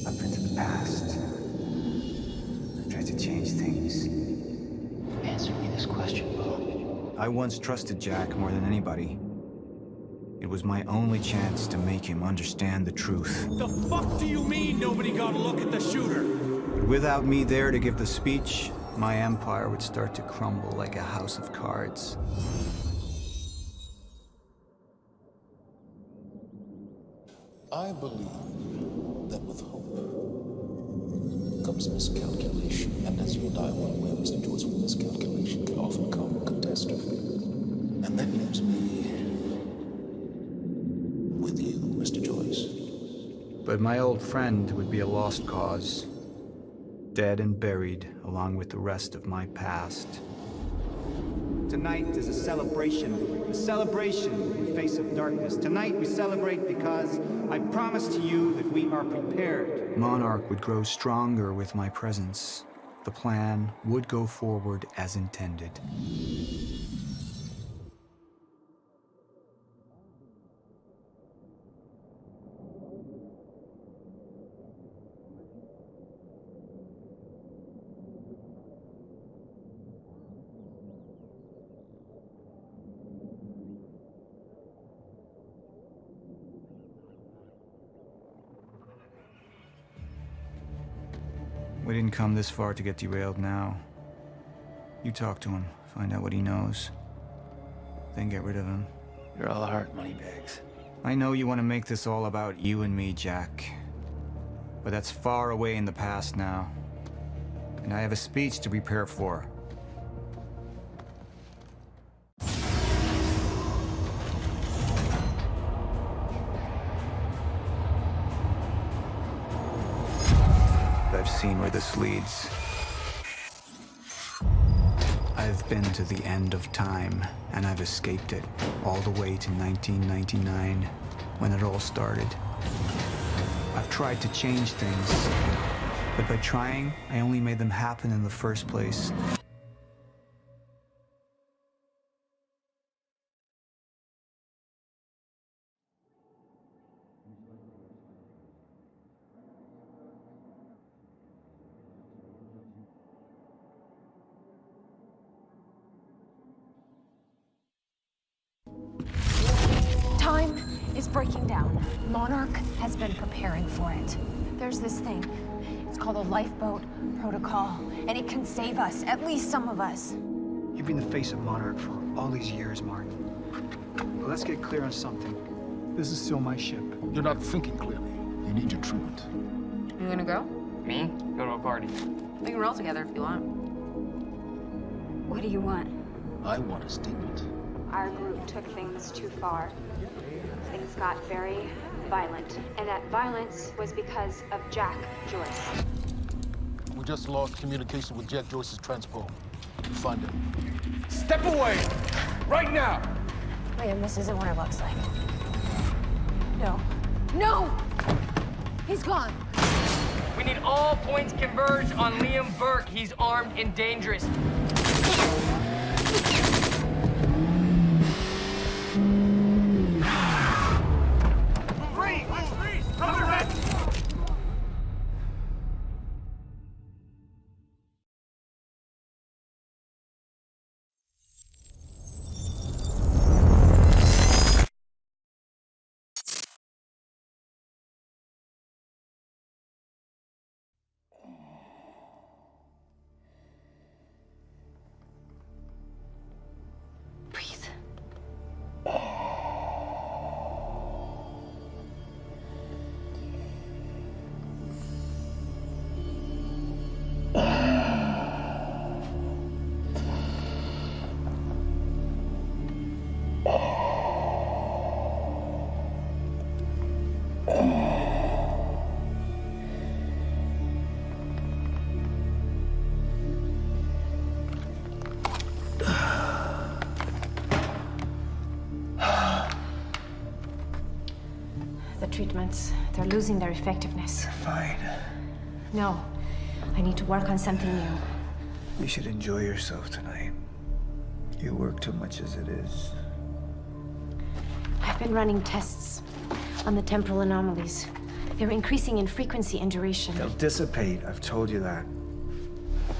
I've been to the past. I tried to change things. Answer me this question, Paul. I once trusted Jack more than anybody. It was my only chance to make him understand the truth. The fuck do you mean nobody got a look at the shooter? But without me there to give the speech, my empire would start to crumble like a house of cards. I believe that with hope comes miscalculation, and as you and I well aware, Mr. Joyce, with miscalculation can often come catastrophe. And that leaves me with you, Mr. Joyce. But my old friend would be a lost cause, dead and buried along with the rest of my past. Tonight is a celebration in the face of darkness. Tonight we celebrate because I promise to you that we are prepared. Monarch would grow stronger with my presence. The plan would go forward as intended. We didn't come this far to get derailed now. You talk to him, find out what he knows, then get rid of him. You're all heart, moneybags. I know you want to make this all about you and me, Jack. But that's far away in the past now. And I have a speech to prepare for. I've seen where this leads. I've been to the end of time, and I've escaped it, all the way to 1999, when it all started. I've tried to change things, but by trying, I only made them happen in the first place. Time is breaking down. Monarch has been preparing for it. There's this thing. It's called a lifeboat protocol, and it can save us, at least some of us. You've been the face of Monarch for all these years, Martin. But let's get clear on something. This is still my ship. You're not thinking clearly. You need your treatment. You gonna go? Me? Go to a party. We can roll together if you want. What do you want? I want a statement. Our group took things too far. Things got very violent. And that violence was because of Jack Joyce. We just lost communication with Jack Joyce's transport. Find him. Step away! Right now! Liam, this isn't what it looks like. No. No! He's gone. We need all points converged on Liam Burke. He's armed and dangerous. treatments. They're losing their effectiveness. They're fine. No. I need to work on something new. You should enjoy yourself tonight. You work too much as it is. I've been running tests on the temporal anomalies. They're increasing in frequency and duration. They'll dissipate. I've told you that.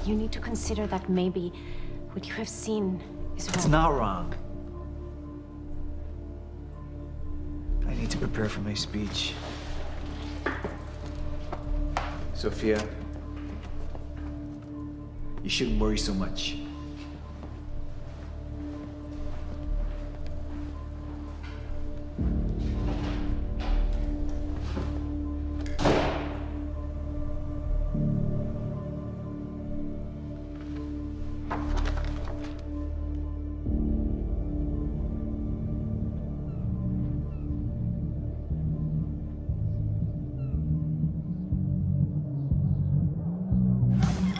You need to consider that maybe what you have seen is wrong. It's not wrong. I need to prepare for my speech. Sophia, you shouldn't worry so much.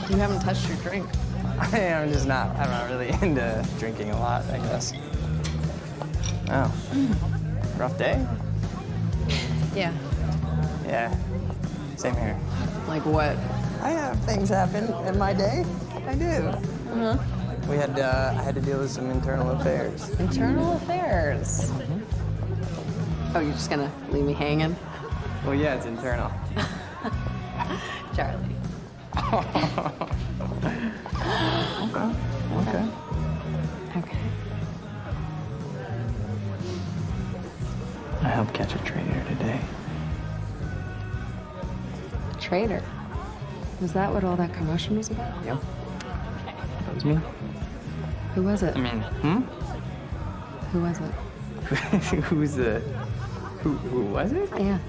You haven't touched your drink. I'm not really into drinking a lot, I guess. Oh. Rough day? Yeah. Yeah. Same here. Like what? I have things happen in my day. I do. Uh-huh. I had to deal with some internal affairs. Internal affairs? Oh, you're just gonna leave me hanging? Well, yeah, it's internal. Charlie. Okay. Okay. I helped catch a traitor today. Traitor? Was that what all that commotion was about? Yep. That was me. Who was it? I mean, Who was it? Who was it? Yeah.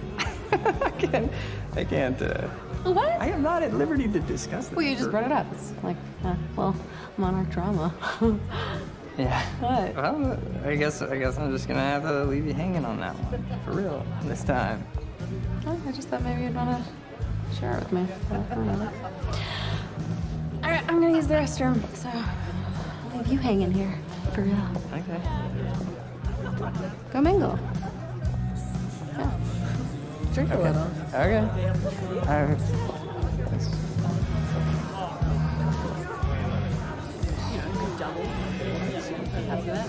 I can't, What? I am not at liberty to discuss this. Well, you just brought it up. It's like, Monarch drama. Yeah. What? Well, I guess I'm just gonna have to leave you hanging on that one. For real. This time. Oh, I just thought maybe you'd want to share it with me. Whatever. All right, I'm gonna use the restroom, so I'll leave you hanging here. For real. Okay. Go mingle. Yeah. Drink a little. Okay. All right. After that.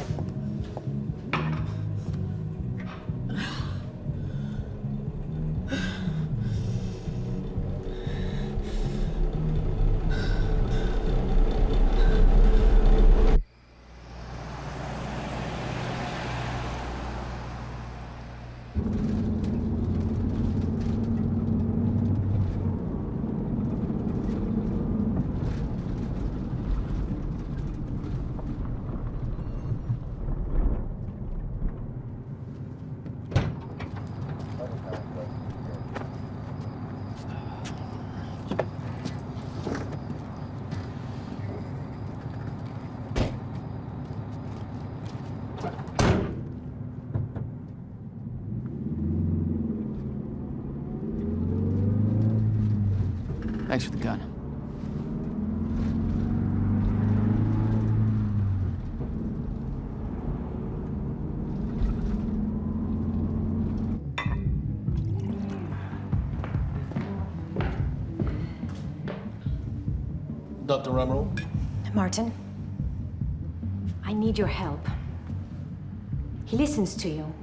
Thanks for the gun. Dr. Ramiro? Martin, I need your help. He listens to you.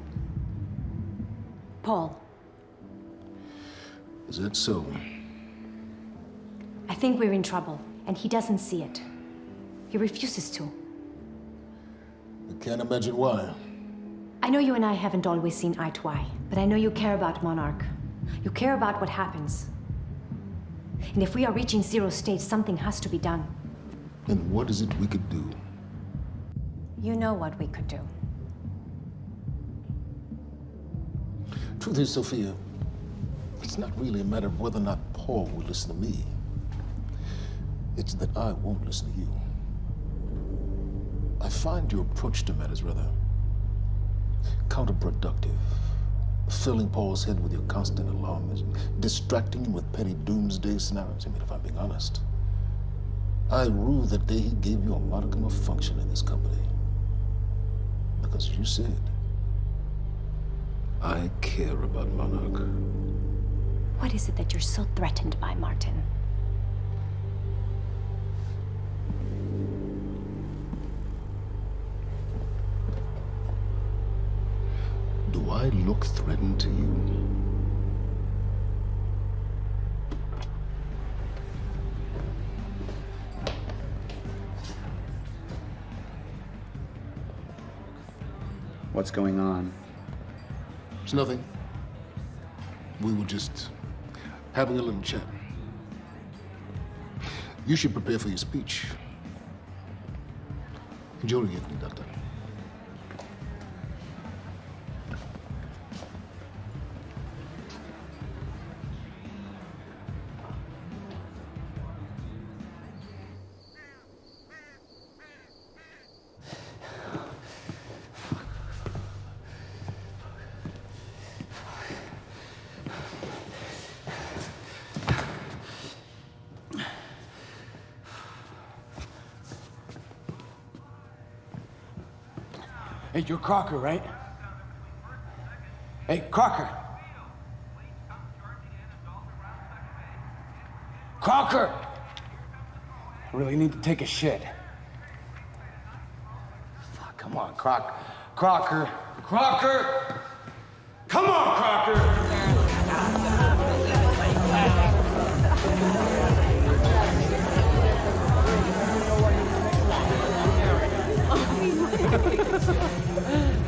Paul. Is that so? I think we're in trouble, and he doesn't see it. He refuses to. I can't imagine why. I know you and I haven't always seen eye to eye, but I know you care about Monarch. You care about what happens. And if we are reaching zero state, something has to be done. And what is it we could do? You know what we could do. Truth is, Sophia, it's not really a matter of whether or not Paul will listen to me. It's that I won't listen to you. I find your approach to matters rather counterproductive. Filling Paul's head with your constant alarmism, distracting him with petty doomsday scenarios. I mean, if I'm being honest, I rue the day he gave you a modicum of function in this company. Because you said, I care about Monarch. What is it that you're so threatened by, Martin? Do I look threatened to you? What's going on? It's nothing. We were just having a little chat. You should prepare for your speech. Enjoy it, Doctor. Hey, you're Crocker, right? Hey, Crocker! Crocker! I really need to take a shit. Fuck, come on, Crocker. Crocker! Crocker! Come on, Crocker!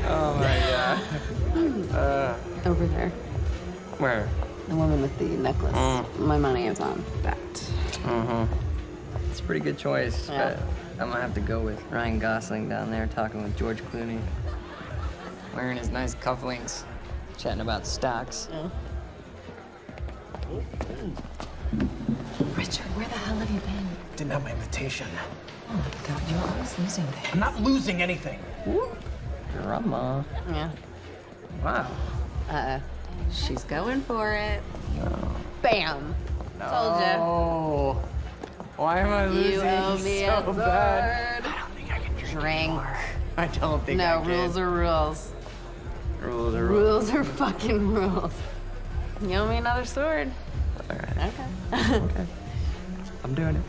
Oh my god. Over there. Where? The woman with the necklace. My money is on that. It's a pretty good choice, Yeah. but I'm gonna have to go with Ryan Gosling down there talking with George Clooney. Wearing his nice cufflinks, chatting about stocks. Richard, where the hell have you been? Didn't have my invitation. Oh my god, you're always losing things. I'm not losing anything. Drama. Yeah. Wow. She's going for it. No. Bam! Told ya. Oh. Why am I losing You owe me so a sword. bad? I don't think I can drink anymore. I don't think I No, can. rules are rules. Rules are rules. Rules are fucking rules. You owe me another sword. All right. Okay. Okay. I'm doing it.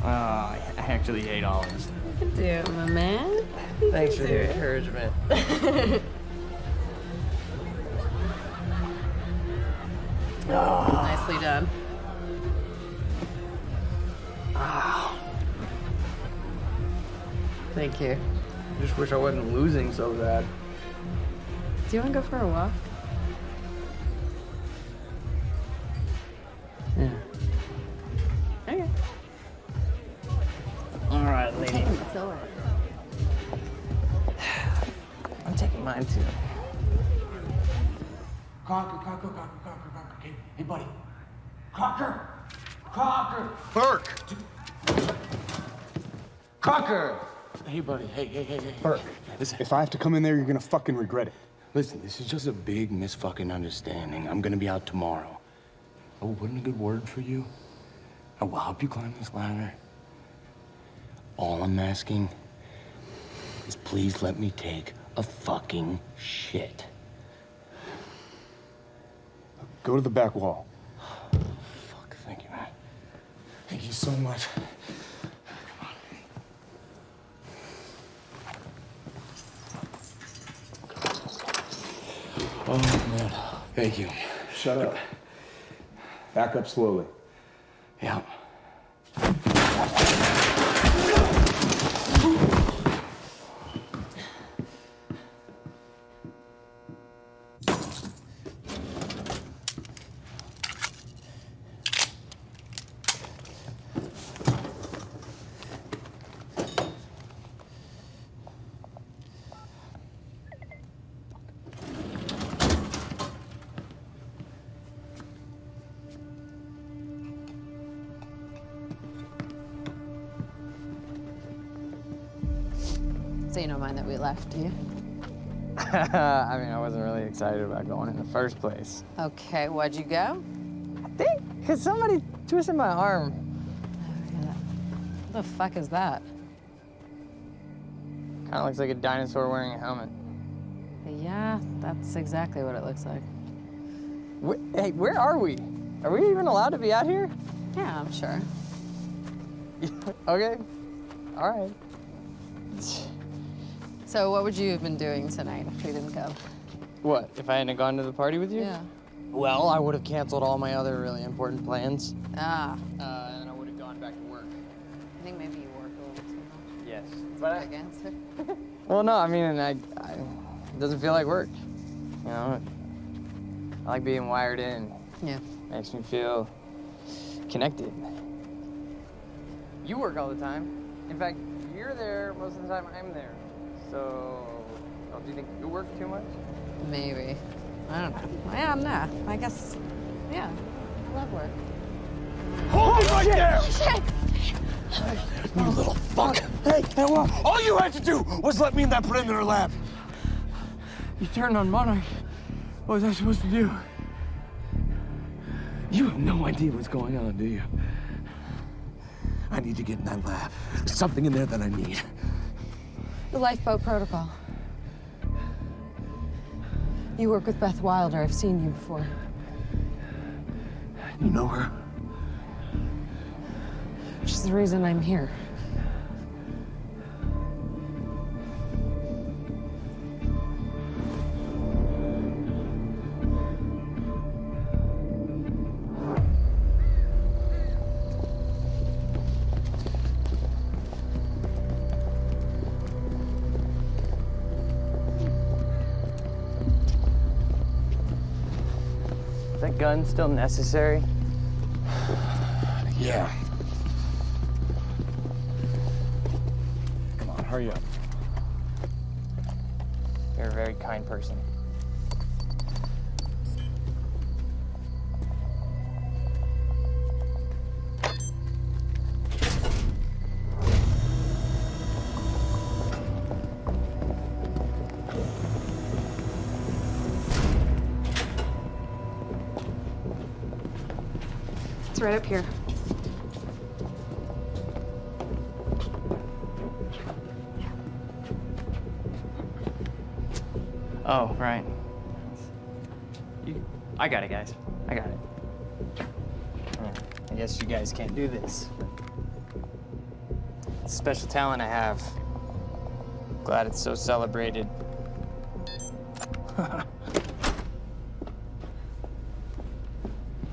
Oh, I actually hate all of this. You can do it, my man. Thanks for the encouragement. Nicely done. Thank you. I just wish I wasn't losing so bad. Do you want to go for a walk? Yeah. Okay. All right, lady. Sword. I'm taking mine too. Crocker. Hey, buddy. Crocker! Burke! Crocker! Hey, buddy. Hey. Burke, Listen. if I have to come in there, you're gonna fucking regret it. Listen, this is just a big misfucking understanding. I'm gonna be out tomorrow. Oh, wouldn't a good word for you? I will help you climb this ladder. All I'm asking is please let me take a fucking shit. Go to the back wall. Fuck, thank you, man. Thank you so much. Oh, man. Thank you. Shut up. Back up slowly. Yeah. So you don't mind that we left, do you? I mean, I wasn't really excited about going in the first place. Okay, why'd you go? I think because somebody twisted my arm. What the fuck is that? Kind of looks like a dinosaur wearing a helmet. Yeah, that's exactly what it looks like. Hey, where are we? Are we even allowed to be out here? Yeah, I'm sure. Okay. All right. So what would you have been doing tonight if we didn't go? What, if I hadn't gone to the party with you? Yeah. Well, I would have canceled all my other really important plans. Ah. And I would have gone back to work. I think maybe you work a little too much. Yes. But against it. Well, no, I mean, it doesn't feel like work. You know, I like being wired in. Yeah. Makes me feel connected. You work all the time. In fact, you're there most of the time I'm there. So, do you think you work too much? Maybe. I don't know. Yeah, nah. I guess, yeah. I love work. Hold it right there! Shit! You little fuck! Hey, what? All you had to do was let me in that perimeter lab. You turned on Monaghan. What was I supposed to do? You have no idea what's going on, do you? I need to get in that lab. There's something in there that I need. The lifeboat protocol. You work with Beth Wilder. I've seen you before. You know her? She's the reason I'm here. Is that gun still necessary? Yeah. Come on, hurry up. You're a very kind person. It's right up here. Oh, right. I got it, guys. I got it. I guess you guys can't do this. It's a special talent I have. Glad it's so celebrated.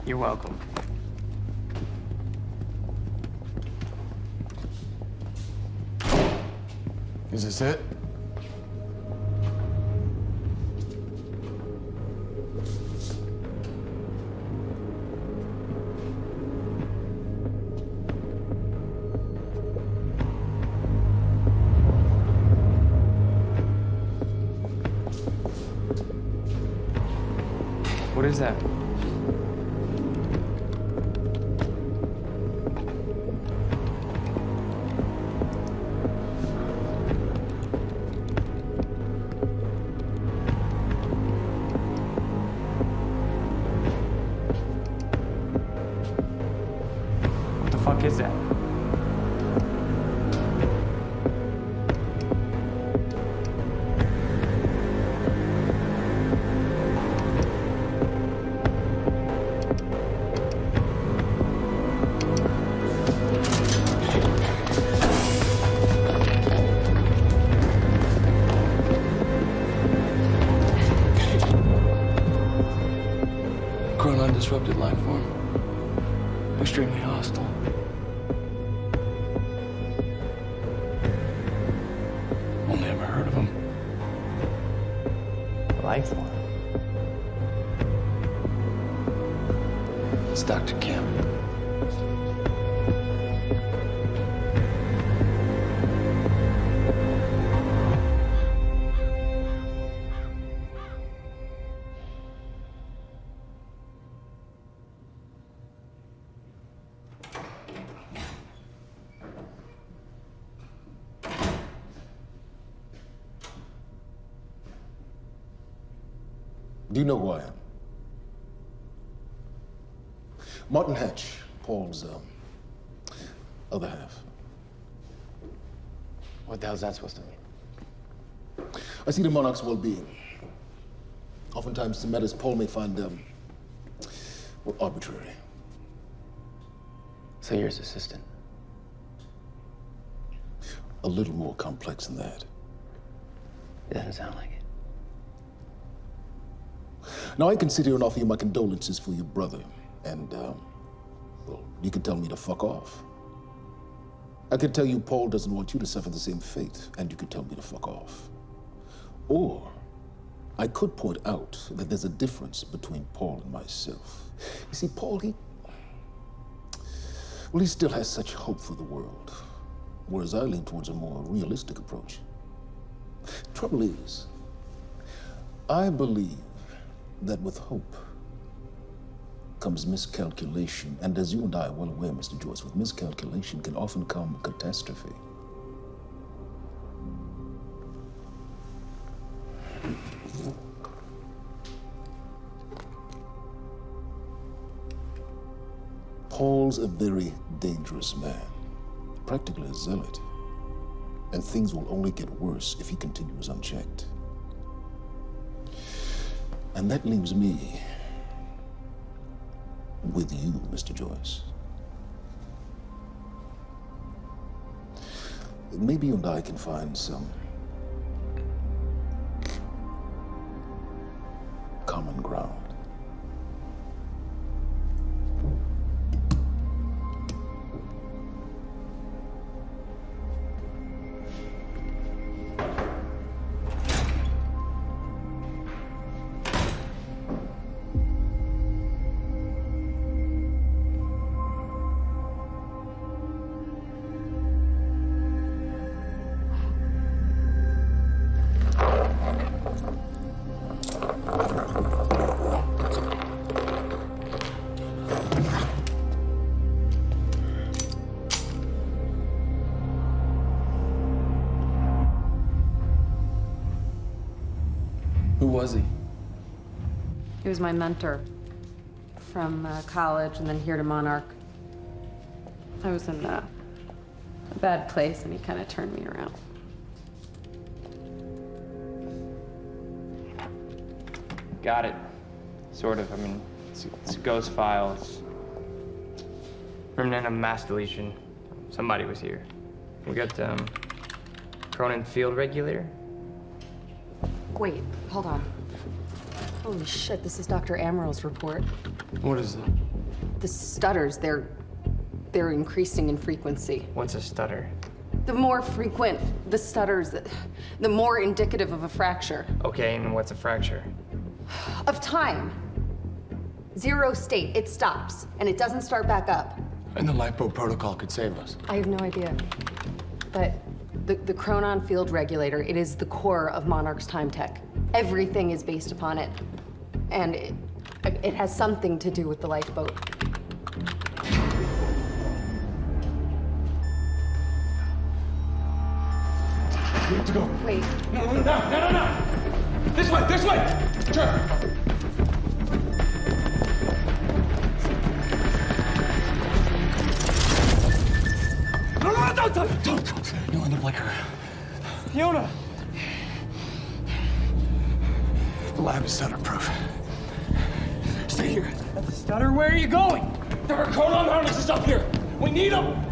You're welcome. Is this it? What is that? What the fuck is that? Disrupted life form. Extremely hostile. Only ever heard of him. Life form. It's Dr. Kim. Do you know who I am? Martin Hatch, Paul's other half. What the hell's that supposed to mean? I see the Monarch's well-being. Oftentimes, the matters Paul may find, well, arbitrary. So you're his assistant? A little more complex than that. It doesn't sound like it. Now, I can sit here and offer you my condolences for your brother, and, well, you can tell me to fuck off. I could tell you Paul doesn't want you to suffer the same fate, and you could tell me to fuck off. Or I could point out that there's a difference between Paul and myself. You see, Paul, he still has such hope for the world, whereas I lean towards a more realistic approach. Trouble is, I believe that with hope comes miscalculation, and as you and I are well aware, Mr. Joyce, with miscalculation can often come catastrophe. Paul's a very dangerous man, practically a zealot, and things will only get worse if he continues unchecked. And that leaves me with you, Mr. Joyce. Maybe you and I can find some common ground. Who was he? He was my mentor from college and then here to Monarch. I was in a bad place and he kind of turned me around. Got it. Sort of. I mean, it's a ghost file. It's remnant of mass deletion. Somebody was here. We got, Cronin Field Regulator. Wait, hold on. Holy shit, this is Dr. Amaril's report. What is it? The stutters, they're increasing in frequency. What's a stutter? The more frequent the stutters, the more indicative of a fracture. Okay, and what's a fracture? Of time. Zero state, it stops, and it doesn't start back up. And the LiPo protocol could save us. I have no idea. But the Cronin Field Regulator, it is the core of Monarch's time tech. Everything is based upon it. And it has something to do with the lifeboat. Let's go. Wait. No. This way. Sure. No, don't. You'll end up like her. Fiona! The lab is stutter-proof. Stay here. Stutter, where are you going? There are Cronin harnesses up here. We need them.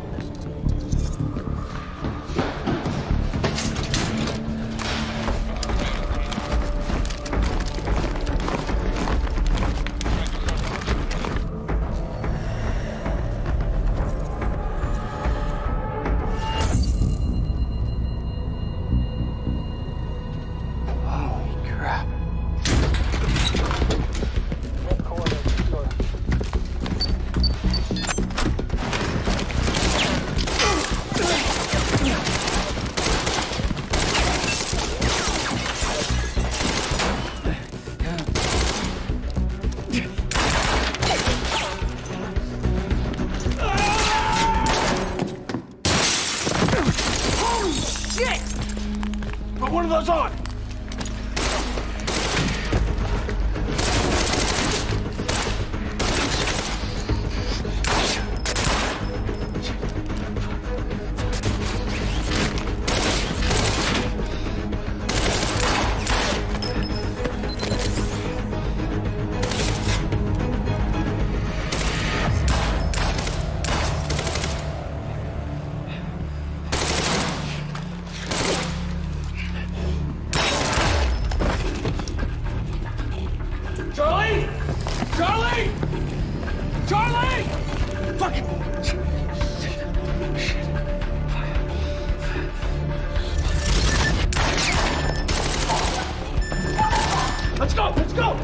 go!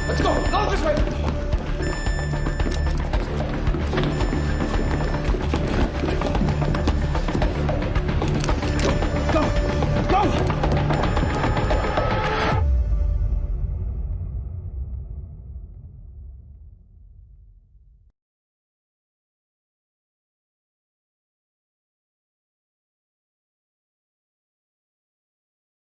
Let's go! No, this way!